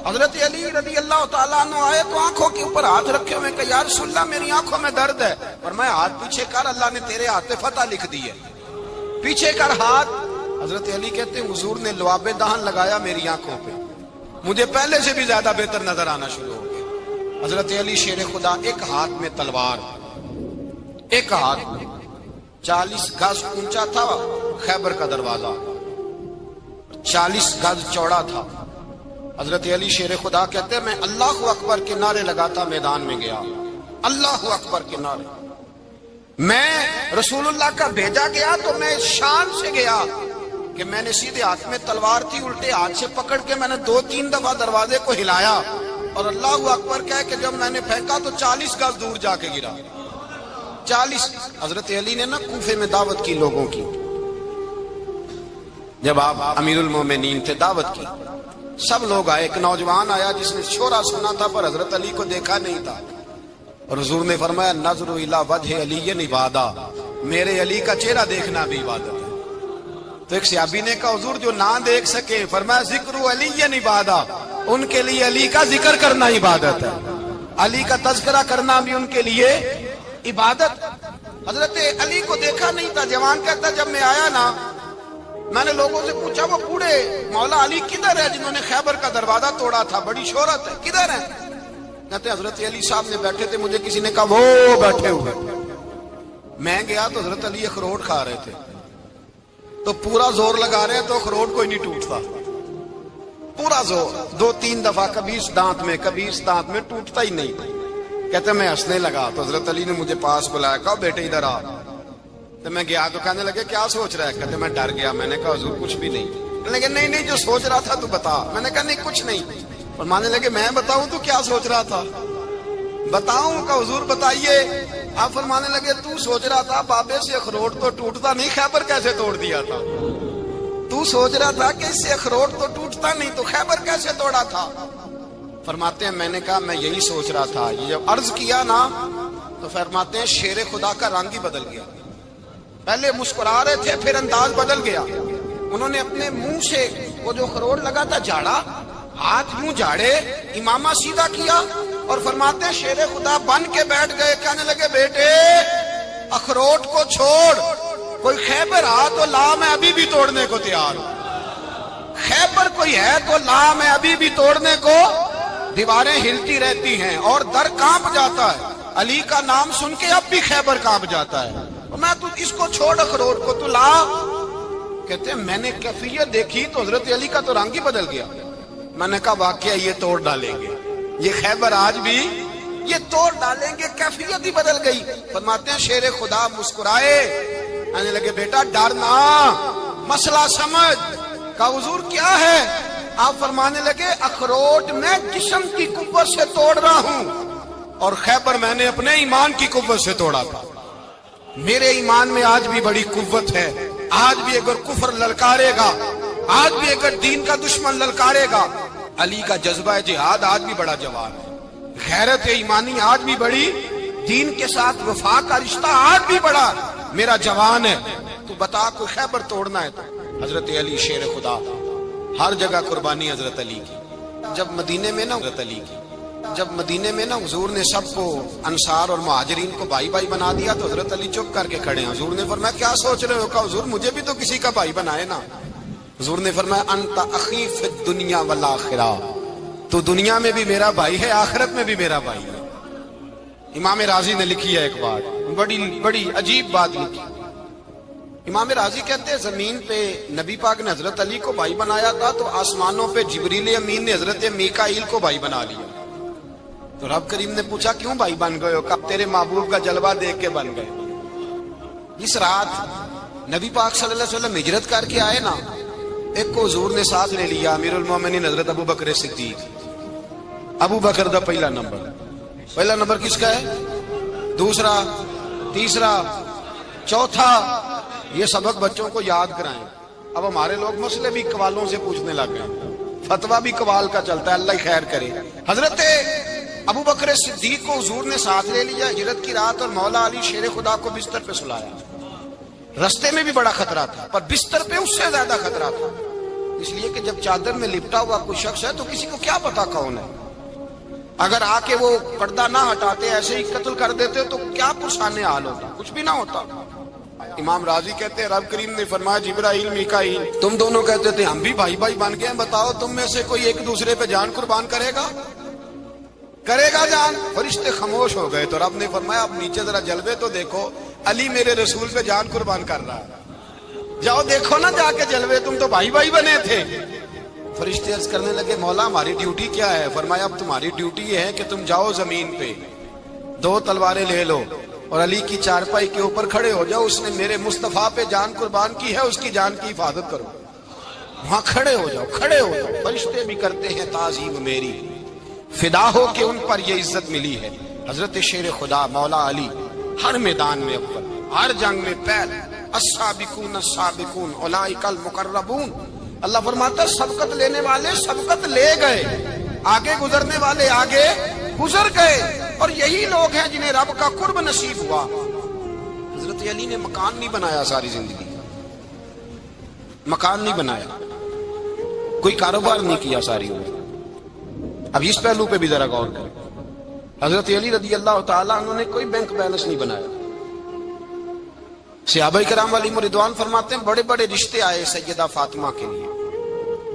حضرت علی رضی اللہ تعالیٰ عنہ آئے تو آنکھوں کے اوپر ہاتھ رکھے ہوئے کہ یا رسول اللہ میری آنکھوں میں درد ہے، اور میں ہاتھ پیچھے کر، اللہ نے تیرے ہاتھ پہ فتح لکھ دی ہے، پیچھے کر ہاتھ۔ حضرت علی کہتے ہیں حضور نے لعاب دہن لگایا میری آنکھوں پہ، مجھے پہلے سے بھی زیادہ بہتر نظر آنا شروع ہو گیا۔ حضرت علی شیر خدا، ایک ہاتھ میں تلوار، ایک ہاتھ میں 40 گز اونچا تھا خیبر کا دروازہ، 40 گز چوڑا تھا۔ حضرت علی شیر خدا کہتے ہیں میں اللہ اکبر کے نعرے لگاتا میدان میں گیا، اللہ اکبر کے نعرے۔ میں رسول اللہ کا بھیجا گیا تو میں شان سے گیا کہ میں نے سیدھے ہاتھ میں تلوار تھی، الٹے ہاتھ سے پکڑ کے میں نے 2-3 دفعہ دروازے کو ہلایا اور اللہ اکبر کہہ کہ جب میں نے پھینکا تو 40 گز دور جا کے گرا۔ 40۔ حضرت علی نے نا کوفے میں دعوت کی لوگوں کی، جب آپ امیر المومنین تھے، دعوت کی، سب لوگ آئے۔ ایک نوجوان آیا جس نے شورا سنا تھا پر حضرت علی کو دیکھا نہیں تھا، اور حضور نے فرمایا نظر الی وجہ علی عبادہ، میرے علی کا چہرہ دیکھنا بھی عبادت ہے۔ تو ایک صحابی نے کہا حضور جو نہ دیکھ سکے، فرمایا ذکر علی عبادہ، ان کے لیے علی کا ذکر کرنا عبادت ہے، علی کا تذکرہ کرنا بھی ان کے لیے عبادت۔ حضرت علی کو دیکھا نہیں تھا۔ جوان کہتا جب میں آیا نا، میں نے لوگوں سے پوچھا وہ بوڑھے مولا علی کدھر ہے جنہوں نے خیبر کا دروازہ توڑا تھا، بڑی شہرت ہے، کدھر ہے؟ کہتے حضرت علی صاحب نے بیٹھے تھے، مجھے کسی نے کہا وہ بیٹھے ہوئے۔ میں گیا تو حضرت علی اخروٹ کھا رہے تھے، تو پورا زور لگا رہے ہیں تو اخروٹ کوئی نہیں ٹوٹتا، پورا زور 2-3 دفعہ، کبھی اس دانت میں کبھی اس دانت میں، ٹوٹتا ہی نہیں۔ کہتے میں ہنسنے لگا تو حضرت علی نے مجھے پاس بلایا، کہا بیٹے ادھر آ۔ تو میں گیا تو کہنے لگے کیا سوچ رہا ہے؟ کہتے میں ڈر گیا۔ میں نے کہا حضور کچھ بھی نہیں۔ لیکن نہیں جو سوچ رہا تھا تو بتا۔ میں نے کہا نہیں کچھ نہیں۔ فرمانے لگے میں بتاؤں تو کیا سوچ رہا تھا؟ بتاؤں؟ کہ حضور بتائیے۔ آپ فرمانے لگے تو سوچ رہا تھا بابے سے اخروٹ تو ٹوٹتا نہیں، خیبر کیسے توڑ دیا تھا؟ تو سوچ رہا تھا کہ اس سے اخروٹ تو ٹوٹتا نہیں تو خیبر کیسے توڑا تھا؟ فرماتے ہیں میں نے کہا میں یہی سوچ رہا تھا۔ یہ جب عرض کیا نا تو فرماتے ہیں شیر خدا کا رنگ ہی بدل گیا، پہلے مسکرا رہے تھے پھر انداز بدل گیا۔ انہوں نے اپنے منہ سے وہ جو خروٹ لگا تھا جھاڑا، ہاتھ یوں جھاڑے، امامہ سیدھا کیا، اور فرماتے ہیں شیر خدا بن کے بیٹھ گئے۔ کہنے لگے بیٹے اخروٹ کو چھوڑ، کوئی خیبر آ تو لا، میں ابھی بھی توڑنے کو تیار ہوں۔ خیبر کوئی ہے تو لا، میں ابھی بھی توڑنے کو۔ دیواریں ہلتی رہتی ہیں اور در کانپ جاتا ہے، علی کا نام سن کے اب بھی خیبر کانپ جاتا ہے۔ میں تو اس کو چھوڑ اخروٹ کو تو لا۔ کہتے ہیں میں نے کیفیت دیکھی تو حضرت علی کا تو رنگ ہی بدل گیا۔ میں نے کہا واقعہ یہ توڑ ڈالیں گے، یہ خیبر آج بھی یہ توڑ ڈالیں گے، کیفیت ہی بدل گئی۔ فرماتے ہیں شیر خدا مسکرائے، کہنے لگے بیٹا ڈرنا، مسئلہ سمجھ۔ کہا حضور کیا ہے؟ آپ فرمانے لگے اخروٹ میں جسم کی قوت سے توڑ رہا ہوں، اور خیبر میں نے اپنے ایمان کی قوت سے توڑا تھا۔ میرے ایمان میں آج بھی بڑی قوت ہے، آج بھی اگر کفر للکارے گا، آج بھی اگر دین کا دشمن للکارے گا، علی کا جذبہ جہاد آج بھی بڑا جوان ہے، غیرت ایمانی آج بھی بڑی، دین کے ساتھ وفا کا رشتہ آج بھی بڑا میرا جوان ہے۔ تو بتا کوئی خیبر توڑنا ہے تو حضرت علی شیر خدا، ہر جگہ قربانی حضرت علی کی۔ جب مدینے میں نا حضرت علی کی، جب مدینے میں نا حضور نے سب کو انصار اور مہاجرین کو بھائی بھائی بنا دیا تو حضرت علی چپ کر کے کھڑے ہیں۔ حضور نے فرمایا کیا سوچ رہے ہو؟ کہا حضور مجھے بھی تو کسی کا بھائی بنائے نا۔ حضور نے فرمایا انت اخی فی الدنیا والآخرہ، تو دنیا میں بھی میرا بھائی ہے، آخرت میں بھی میرا بھائی ہے۔ امام راضی نے لکھی ہے ایک بات، بڑی عجیب بات لکھی۔ امام راضی کہتے ہیں زمین پہ نبی پاک نے حضرت علی کو بھائی بنایا تھا تو آسمانوں پہ جبریل امین نے حضرت میکائیل کو بھائی بنا لیا۔ تو رب کریم نے پوچھا کیوں بھائی بن گئے ہو؟ کب تیرے محبوب کا جلوہ دیکھ کے بن گئے۔ اس رات نبی پاک صلی اللہ علیہ وسلم ہجرت کر کے آئے نا، ایک کو حضور نے ساتھ لے لیا، امیر المومنین حضرت ابو بکر صدیق۔ ابو بکر دا پہلا نمبر کس کا ہے؟ دوسرا، تیسرا، چوتھا۔ یہ سبق بچوں کو یاد کرائیں۔ اب ہمارے لوگ مسئلے بھی قوالوں سے پوچھنے لگ گئے، فتویٰ بھی قوال کا چلتا ہے، اللہ ہی خیر کرے۔ حضرت ابو بکر صدیق کو حضور نے ساتھ لے لیا ہجرت کی رات، اور مولا علی شیر خدا کو بستر پہ سلایا۔ رستے میں بھی بڑا خطرہ تھا پر بستر پہ اس سے زیادہ خطرہ تھا، اس لیے کہ جب چادر میں لپٹا ہوا کوئی شخص ہے تو کسی کو کیا پتا کون ہے. اگر آ کے وہ پردہ نہ ہٹاتے ایسے ہی قتل کر دیتے تو کیا پرسانے حال ہوتا, کچھ بھی نہ ہوتا. امام راضی کہتے ہیں رب کریم نے فرمایا جبرائیل میکائیل تم دونوں کہتے تھے ہم بھی بھائی بھائی بن گئے ہیں, بتاؤ تم میں سے کوئی ایک دوسرے پہ جان قربان کرے گا جان؟ فرشتے خاموش ہو گئے. تو رب نے فرمایا اب نیچے ذرا جلوے تو دیکھو, علی میرے رسول پہ جان قربان کر رہا ہے, جاؤ دیکھو نا جا کے جلوے, تم تو بھائی بھائی بنے تھے. فرشتے عرض کرنے لگے مولا ہماری ڈیوٹی کیا ہے؟ فرمایا اب تمہاری ڈیوٹی یہ ہے کہ تم جاؤ زمین پہ 2 تلواریں لے لو اور علی کی چارپائی کے اوپر کھڑے ہو جاؤ, اس نے میرے مصطفیٰ پہ جان قربان کی ہے, اس کی جان کی حفاظت کرو. وہاں کھڑے ہو جاؤ. فرشتے بھی کرتے ہیں تعظیم میری, فدا ہو کہ ان پر یہ عزت ملی ہے. حضرت شیر خدا مولا علی ہر میدان میں اول, ہر جنگ میں پہل. السابقون السابقون اولئک المقربون. اللہ فرماتا سبقت لینے والے سبقت لے گئے, آگے گزرنے والے آگے گزر گئے, اور یہی لوگ ہیں جنہیں رب کا قرب نصیب ہوا. حضرت علی نے مکان نہیں بنایا, ساری زندگی مکان نہیں بنایا, کوئی کاروبار نہیں کیا ساری عمر. اب اس پہلو پہ بھی ذرا غور کریں. حضرت علی رضی اللہ تعالیٰ انہوں نے کوئی بینک بیلنس نہیں بنایا. صحابہ کرام علیہم رضوان فرماتے ہیں بڑے بڑے رشتے آئے سیدہ فاطمہ کے لیے,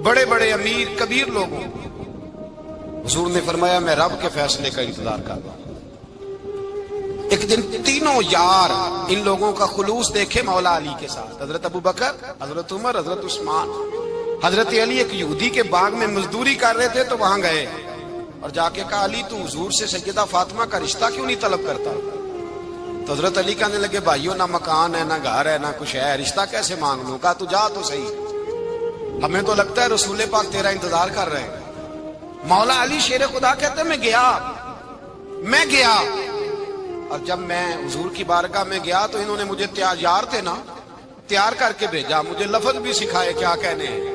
بڑے بڑے امیر کبیر لوگوں. حضور نے فرمایا میں رب کے فیصلے کا انتظار کر رہا ہوں. ایک دن تینوں یار ان لوگوں کا خلوص دیکھے مولا علی کے ساتھ, حضرت ابو بکر, حضرت عمر, حضرت عثمان. حضرت علی ایک یہودی کے باغ میں مزدوری کر رہے تھے تو وہاں گئے اور جا کے کہا علی تو حضور سے سیدہ فاطمہ کا رشتہ کیوں نہیں طلب کرتا؟ تو حضرت علی کہنے لگے بھائیو نہ مکان ہے نہ گھر ہے نہ کچھ ہے, رشتہ کیسے مانگ لوں؟ کہا تو جا تو صحیح, ہمیں تو لگتا ہے رسول پاک تیرا انتظار کر رہے ہیں. مولا علی شیر خدا کہتے ہیں میں گیا اور جب میں حضور کی بارگاہ میں گیا تو انہوں نے مجھے یار تھے نا تیار کر کے بھیجا, مجھے لفظ بھی سکھائے کیا کہنے ہیں,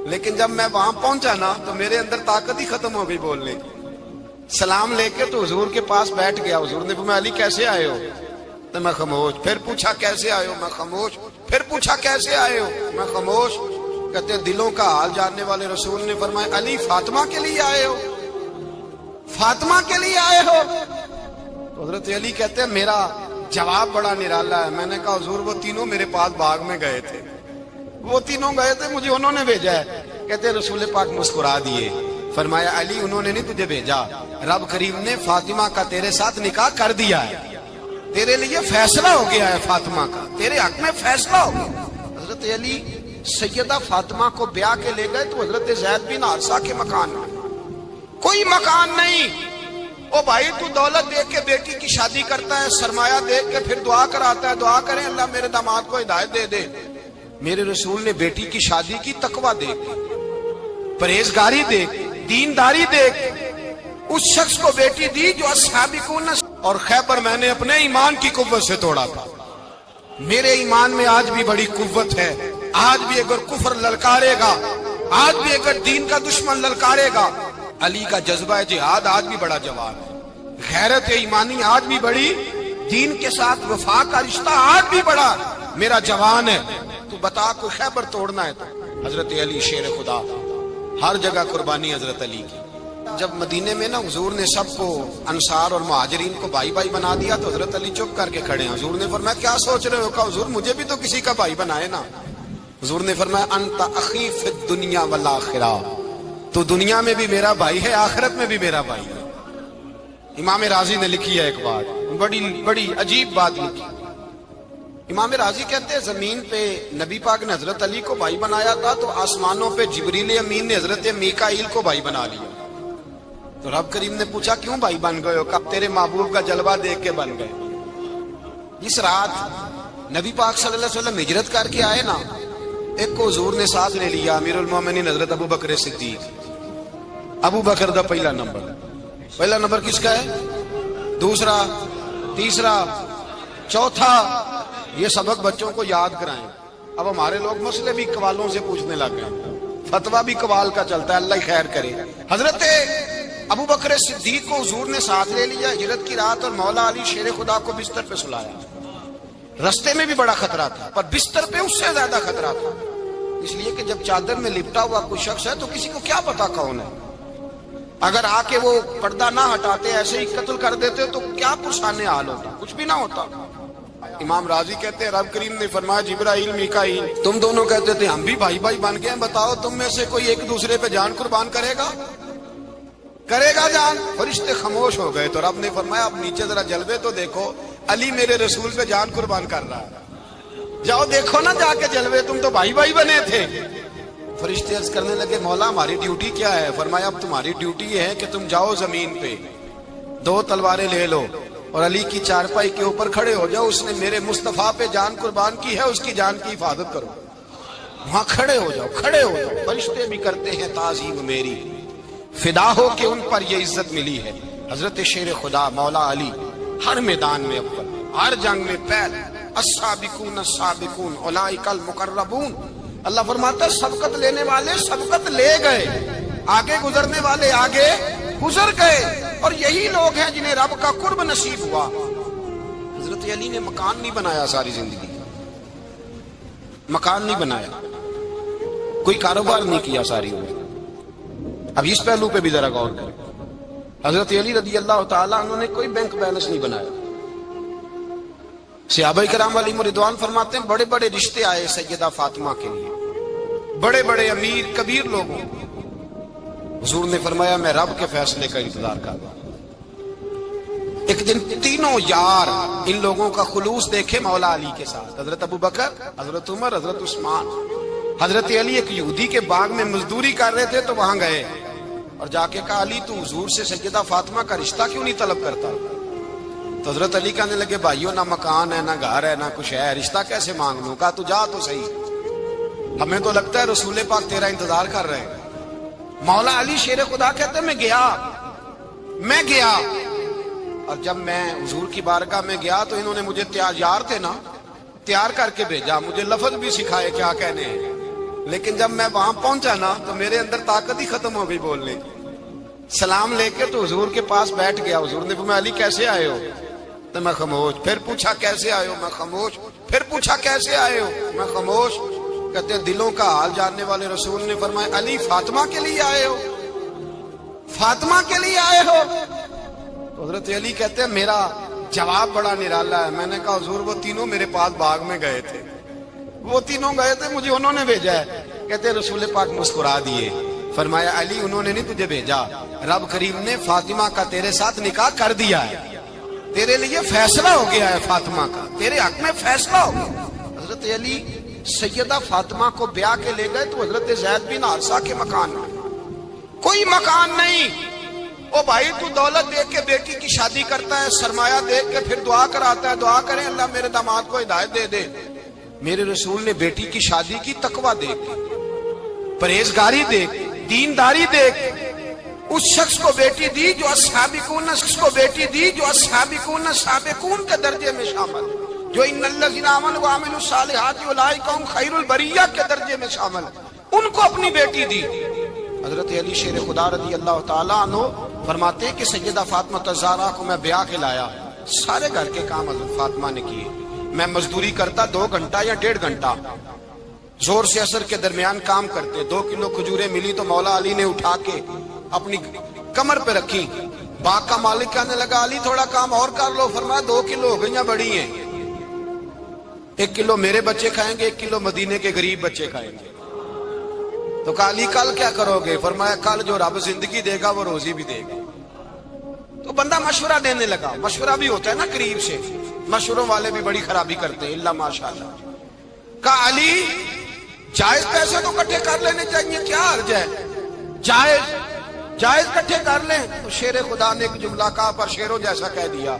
لیکن جب میں وہاں پہنچا نا تو میرے اندر طاقت ہی ختم ہو گئی بولنے کی. سلام لے کے تو حضور کے پاس بیٹھ گیا. حضور نے فرمایا علی کیسے آئے ہو؟ تو میں خاموش. پھر پوچھا کیسے آئے ہو؟ میں خاموش. پھر پوچھا کیسے آئے ہو؟ میں خاموش. کہتے دلوں کا حال جاننے والے رسول نے فرمایا علی فاطمہ کے لیے آئے ہو؟ فاطمہ کے لیے آئے ہو؟ تو حضرت علی کہتے ہیں میرا جواب بڑا نرالا ہے. میں نے کہا حضور وہ تینوں میرے پاس باغ میں گئے تھے, وہ تینوں گئے تھے, مجھے انہوں نے بھیجا ہے. کہتے ہیں رسول پاک مسکرا دیے, فرمایا علی انہوں نے نہیں تجھے بھیجا, رب کریم نے فاطمہ کا تیرے ساتھ نکاح کر دیا ہے, تیرے لیے فیصلہ ہو گیا ہے فاطمہ کا, تیرے حق میں فیصلہ ہو گیا. حضرت علی سیدہ فاطمہ کو بیاہ کے لے گئے تو حضرت زید بن حارثہ کے مکان میں کوئی مکان نہیں. او بھائی تو دولت دیکھ کے بیٹی کی شادی کرتا ہے, سرمایہ دیکھ کے پھر دعا کراتا ہے, دعا کریں اللہ میرے داماد کو ہدایت دے دے. میرے رسول نے بیٹی کی شادی کی تقوی دیکھ, پرہیزگاری دیکھ, دینداری دیکھ, اس شخص کو بیٹی دی جو السابقون. اور خیبر میں نے اپنے ایمان کی قوت سے توڑا تھا. میرے ایمان میں آج بھی بڑی قوت ہے, آج بھی اگر کفر للکارے گا, آج بھی اگر دین کا دشمن للکارے گا, علی کا جذبہ جہاد آج بھی بڑا جوان ہے, غیرت ایمانی آج بھی بڑی, دین کے ساتھ وفا کا رشتہ آج بھی بڑا میرا جوان ہے. تو بتا کو خیبر توڑنا ہے تو حضرت علی شیر خدا, ہر جگہ قربانی حضرت علی کی. جب مدینے میں نا حضور نے سب کو انصار اور مہاجرین کو بھائی بھائی بنا دیا تو حضرت علی چپ کر کے کھڑے ہیں. حضور نے فرمایا کیا سوچ رہے ہو؟ کہا حضور مجھے بھی تو کسی کا بھائی بنائے نا. حضور نے فرمایا انت اخی فی الدنیا والآخرہ, تو دنیا میں بھی میرا بھائی ہے, آخرت میں بھی میرا بھائی ہے. امام راضی نے لکھی ہے ایک بات, بڑی عجیب بات لکھی. امام راضی کہتے ہیں زمین پہ نبی پاک نے حضرت علی کو بھائی بنایا تھا تو آسمانوں پہ جبریل امین نے حضرت میکائیل کو بھائی بنا لیا. تو رب کریم نے پوچھا کیوں بھائی بن گئے ہو؟ کب تیرے محبوب کا جلوہ دیکھ کے بن گئے. اس رات نبی پاک صلی اللہ علیہ وسلم ہجرت کر کے آئے نا, ایک کو حضور نے ساتھ لے لیا, امیر المومنین حضرت ابو بکر صدیق. ابو بکر دا پہلا نمبر کس کا ہے؟ دوسرا, تیسرا, چوتھا. یہ سبق بچوں کو یاد کرائیں. اب ہمارے لوگ مسئلے بھی قوالوں سے پوچھنے لگ گئے, فتویٰ بھی قوال کا چلتا ہے, اللہ ہی خیر کرے. حضرت ابو بکر صدیق کو حضور نے ساتھ لے لیا ہجرت کی رات, اور مولا علی شیر خدا کو بستر پہ سلایا. رستے میں بھی بڑا خطرہ تھا پر بستر پہ اس سے زیادہ خطرہ تھا. اس لیے کہ جب چادر میں لپٹا ہوا کوئی شخص ہے تو کسی کو کیا پتا کون ہے. اگر آ کے وہ پردہ نہ ہٹاتے ایسے ہی قتل کر دیتے تو کیا پرسان حال ہوتا, کچھ بھی نہ ہوتا. امام راضی کہتے ہیں رب کریم نے فرمایا جبرائیل میکائیل تم دونوں کہتے تھے ہم بھی بھائی بھائی بن گئے ہیں, بتاؤ تم میں سے کوئی ایک دوسرے پہ جان قربان کرے گا جان. فرشتے خاموش ہو گئے تو رب نے فرمایا اب نیچے ذرا جلوے تو دیکھو, علی میرے رسول پہ جان قربان کر رہا ہے, جاؤ دیکھو نا جا کے جلوے, تم تو بھائی بھائی بنے تھے. فرشتے عرض کرنے لگے مولا ہماری ڈیوٹی کیا ہے؟ فرمایا اب تمہاری ڈیوٹی یہ ہے کہ تم جاؤ زمین پہ 2 تلواریں لے لو اور علی کی چارپائی کے اوپر کھڑے ہو جاؤ, اس نے میرے مصطفیٰ پہ جان قربان کی ہے, اس کی جان کی حفاظت کرو. وہاں کھڑے ہو جاؤ. فرشتے بھی کرتے ہیں تعظیم میری, فدا ہو کہ ان پر یہ عزت ملی ہے. حضرت شیر خدا مولا علی ہر میدان میں اول, ہر جنگ میں پہل. السابقون السابقون اولئک المقربون. اللہ فرماتا ہے سبقت لینے والے سبقت لے گئے, آگے گزرنے والے آگے گزر گئے, اور یہی لوگ ہیں جنہیں رب کا قرب نصیب ہوا. حضرت علی نے مکان نہیں بنایا ساری زندگی, مکان نہیں بنایا, کوئی کاروبار نہیں کیا ساری عمر. اب اس پہلو پہ بھی ذرا غور کریں. حضرت علی رضی اللہ تعالیٰ انہوں نے کوئی بینک بیلنس نہیں بنایا. صحابہ کرام علیہم رضوان فرماتے ہیں بڑے بڑے رشتے آئے سیدہ فاطمہ کے لیے, بڑے بڑے امیر کبیر لوگوں. حضور نے فرمایا میں رب کے فیصلے کا انتظار کر رہا ہوں. ایک دن تینوں یار ان لوگوں کا خلوص دیکھے مولا علی کے ساتھ, حضرت ابو بکر, حضرت عمر, حضرت عثمان. حضرت علی ایک یہودی کے باغ میں مزدوری کر رہے تھے تو وہاں گئے اور جا کے کہا علی تو حضور سے سیدہ فاطمہ کا رشتہ کیوں نہیں طلب کرتا؟ تو حضرت علی کہنے لگے بھائیو نہ مکان ہے نہ گھر ہے نہ کچھ ہے, رشتہ کیسے مانگ لوں؟ کہا تو جا تو صحیح, ہمیں تو لگتا ہے رسول پاک تیرا انتظار کر رہے ہیں. مولا علی شیر خدا کہتے ہیں میں گیا اور جب میں حضور کی بارگاہ میں گیا تو انہوں نے مجھے یار تھے نا تیار کر کے بھیجا, مجھے لفظ بھی سکھائے کیا کہنے ہیں, لیکن جب میں وہاں پہنچا نا تو میرے اندر طاقت ہی ختم ہو گئی بولنے کی. سلام لے کے تو حضور کے پاس بیٹھ گیا. حضور نے فرمایا علی کیسے آئے ہو؟ تو میں خاموش. پھر پوچھا کیسے آئے ہو؟ میں خاموش. پھر پوچھا کیسے آئے ہو؟ میں خاموش. کہتے ہیں دلوں کا حال جاننے والے رسول نے فرمایا علی فاطمہ کے لیے آئے ہو؟ فاطمہ کے لیے آئے ہو؟ تو حضرت علی کہتے ہیں میرا جواب بڑا نرالا ہے. میں نے کہا حضور وہ تینوں میرے پاس باغ میں گئے تھے, وہ تینوں گئے تھے, مجھے انہوں نے بھیجا ہے. کہتے ہیں رسول پاک مسکرا دیے, فرمایا علی انہوں نے نہیں تجھے بھیجا, رب کریم نے فاطمہ کا تیرے ساتھ نکاح کر دیا ہے, تیرے لیے فیصلہ ہو گیا ہے فاطمہ کا, تیرے حق میں فیصلہ ہو گیا. حضرت علی سیدہ فاطمہ کو بیاہ کے لے گئے تو حضرت زید بن حارثہ کے مکان میں, کوئی مکان نہیں. او بھائی تو دولت دیکھ کے بیٹی کی شادی کرتا ہے, سرمایہ دیکھ کے پھر دعا کراتا ہے, دعا کریں اللہ میرے داماد کو ہدایت دے دے. میرے رسول نے بیٹی کی شادی کی تقوی دیکھ, پرہیزگاری دیکھ, دینداری دیکھ, اس شخص کو بیٹی دی جو السابقون السابقون کے درجے میں شامل, جو ان الذین آمنوا وعملوا الصالحات اولئک هم خیر البریہ کے درجے میں شامل, ان کو اپنی بیٹی دی. حضرت علی شیر خدا رضی اللہ تعالیٰ عنہ فرماتے ہیں کہ سیدہ فاطمہ الزہرا کو میں بیاہ کے لایا, سارے گھر کے کام حضرت فاطمہ نے کیے. میں مزدوری کرتا 2 گھنٹہ یا 1.5 گھنٹہ, زور سے اثر کے درمیان کام کرتے. 2 کلو کھجوریں ملی تو مولا علی نے اٹھا کے اپنی کمر پہ رکھی. باغ کا مالک کہنے لگا علی تھوڑا کام اور کر لو. فرمایا 2 کلو ہو گئیاں بڑی ہیں, 1 کلو میرے بچے کھائیں گے, 1 کلو مدینے کے غریب بچے کھائیں گے. تو کہا علی کل کیا کرو گے؟ فرمایا کل جو رب زندگی دے گا وہ روزی بھی دے گا. تو بندہ مشورہ دینے لگا. مشورہ بھی ہوتا ہے نا قریب سے, مشوروں والے بھی بڑی خرابی کرتے ہیں, اللہ ماشاءاللہ. کہا علی جائز پیسے تو کٹھے کر لینے چاہیے, کیا حرج ہے, جائز کٹھے کر لیں. تو شیر خدا نے ایک جملہ کہا پر شیروں جیسا کہہ دیا.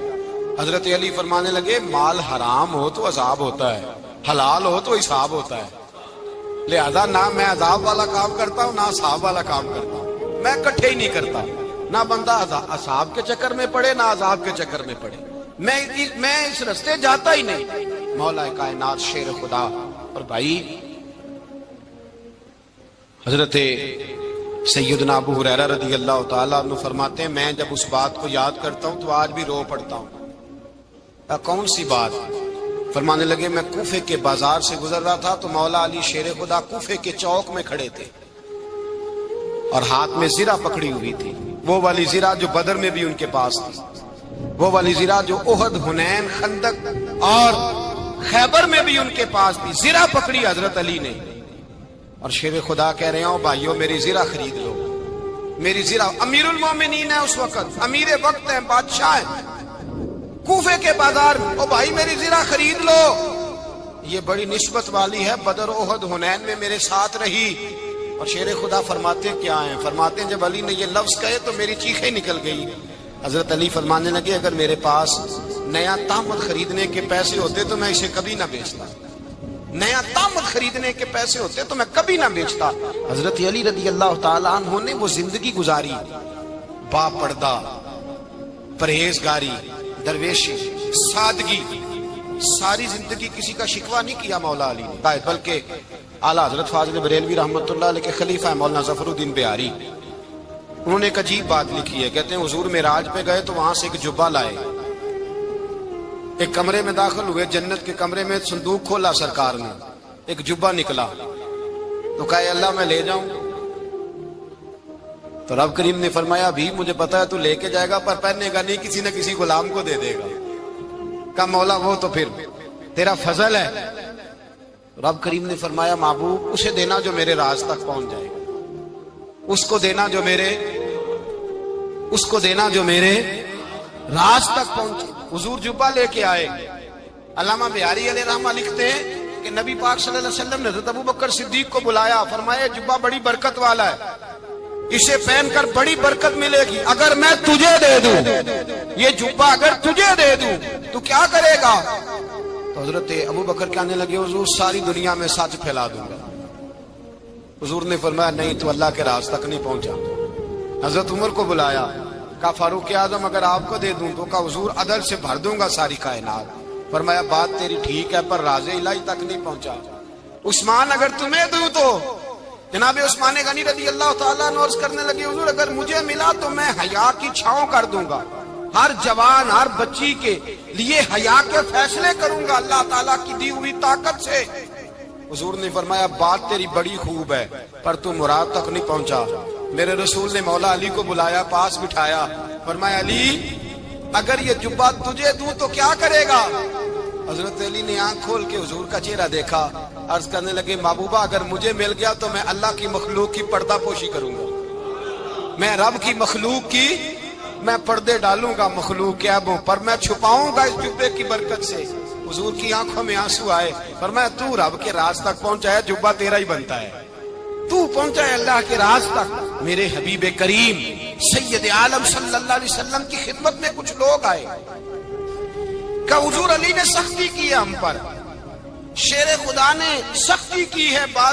حضرت علی فرمانے لگے مال حرام ہو تو عذاب ہوتا ہے, حلال ہو تو حساب ہوتا ہے, لہذا نہ میں عذاب والا کام کرتا ہوں نہ حساب والا کام کرتا ہوں, میں کٹھے ہی نہیں کرتا. نہ بندہ حساب کے چکر میں پڑے نہ عذاب کے چکر میں پڑے, میں اس رستے جاتا ہی نہیں. مولا کائنات شیر خدا. اور بھائی حضرت سیدنا ابو ہریرہ رضی اللہ تعالیٰ عنہ فرماتے ہیں میں جب اس بات کو یاد کرتا ہوں تو آج بھی رو پڑتا ہوں. کون سی بات؟ فرمانے لگے میں کوفے کے بازار سے گزر رہا تھا تو مولا علی شیر خدا کوفے کے چوک میں کھڑے تھے اور ہاتھ میں زرہ پکڑی ہوئی تھی، وہ والی زرہ جو بدر میں بھی ان کے پاس تھی، وہ والی زرہ جو احد، حنین، خندق اور خیبر میں بھی ان کے پاس تھی۔ زرہ پکڑی حضرت علی نے اور شیر خدا کہہ رہے ہوں بھائیو میری زرہ خرید لو، میری زرہ۔ امیر المومنین ہے اس وقت، امیر وقت ہے، بادشاہ ہے، کوفے کے بازار میں، او بھائی میری زرہ خرید لو، یہ بڑی نسبت والی ہے، بدر، احد، حنین میں میرے ساتھ رہی۔ اور شیر خدا فرماتے کیا ہیں؟ فرماتے ہیں جب علی نے یہ لفظ کہے تو میری چیخیں نکل گئی۔ حضرت علی فرمانے لگے اگر میرے پاس نیا طامت خریدنے کے پیسے ہوتے تو میں اسے کبھی نہ بیچتا، نیا طامت خریدنے کے پیسے ہوتے تو میں کبھی نہ بیچتا۔ حضرت علی رضی اللہ تعالیٰ عنہ نے وہ زندگی گزاری، با پردہ، پرہیزگاری، درویشی، سادگی، ساری زندگی کسی کا شکوہ نہیں کیا مولا علی نے، بلکہ اعلیٰ حضرت فاضل بریلوی رحمۃ اللہ علیہ کے خلیفہ مولانا ظفر الدین بہاری، انہوں نے ایک عجیب بات لکھی ہے، کہتے ہیں حضور معراج پہ گئے تو وہاں سے ایک جبہ لائے، ایک کمرے میں داخل ہوئے، جنت کے کمرے میں صندوق کھولا سرکار نے، ایک جبہ نکلا تو کہا اللہ میں لے جاؤں؟ تو رب کریم نے فرمایا بھی مجھے پتا ہے تو لے کے جائے گا پر پہننے گا نہیں، کسی نہ کسی غلام کو دے دے گا۔ کہا مولا وہ تو پھر تیرا فضل ہے۔ رب کریم نے فرمایا محبوب اسے دینا جو میرے راز تک پہنچ جائے گا، اس کو دینا جو میرے راز تک پہنچے۔ حضور جبہ لے کے آئے۔ علامہ بہاری علیہ رحمہ لکھتے ہیں کہ نبی پاک صلی اللہ علیہ وسلم نے حضرت ابوبکر صدیق کو بلایا، فرمایا جبہ بڑی برکت والا ہے، اسے پہن کر بڑی برکت ملے گی، اگر میں تجھے دے دوں، یہ جبہ اگر تجھے دے دوں تو کیا کرے گا؟ تو حضرت ابوبکر کہنے لگے حضور ساری دنیا میں سچ پھیلا دوں گا۔ حضور نے فرمایا نہیں تو اللہ کے راز تک نہیں پہنچا۔ حضرت عمر کو بلایا، کہا فاروق اعظم اگر آپ کو دے دوں تو کہا حضور عدل سے بھر دوں گا ساری کائنات۔ فرمایا بات تیری ٹھیک ہے پر راز الہی تک نہیں پہنچا۔ عثمان اگر تمہیں دوں تو جناب عثمان غنی رضی اللہ تعالیٰ عنہ عرض کرنے لگے حضور اگر مجھے ملا تو میں حیا کی چھاؤں کر دوں گا، ہر جوان ہر بچی کے لیے حیا کے فیصلے کروں گا اللہ تعالیٰ کی دی ہوئی طاقت سے۔ حضور نے فرمایا بات تیری بڑی خوب ہے پر تو مراد تک نہیں پہنچا۔ میرے رسول نے مولا علی کو بلایا، پاس بٹھایا، فرمایا علی اگر یہ جبہ تجھے دوں تو کیا کرے گا؟ حضرت علی نے آنکھ کھول کے حضور کا چہرہ دیکھا، عرض کرنے لگے محبوبہ اگر مجھے مل گیا تو میں اللہ کی مخلوق کی پردہ پوشی کروں گا، میں رب کی مخلوق کی میں پردے ڈالوں گا مخلوق کے عیبوں پر، میں چھپاؤں گا اس جبے کی برکت سے۔ حضور کی آنکھوں میں آنسو آئے، فرمایا تو رب کے راز تک پہنچا ہے، جبہ تیرا ہی بنتا ہے، تو پہنچا ہے اللہ کے راز تک۔ میرے حبیب کریم سید عالم صلی اللہ علیہ وسلم کی خدمت میں کچھ لوگ آئے کہ حضور علی نے سختی کی ہے ہم پر، شیر خدا نے سختی کی ہے، بعض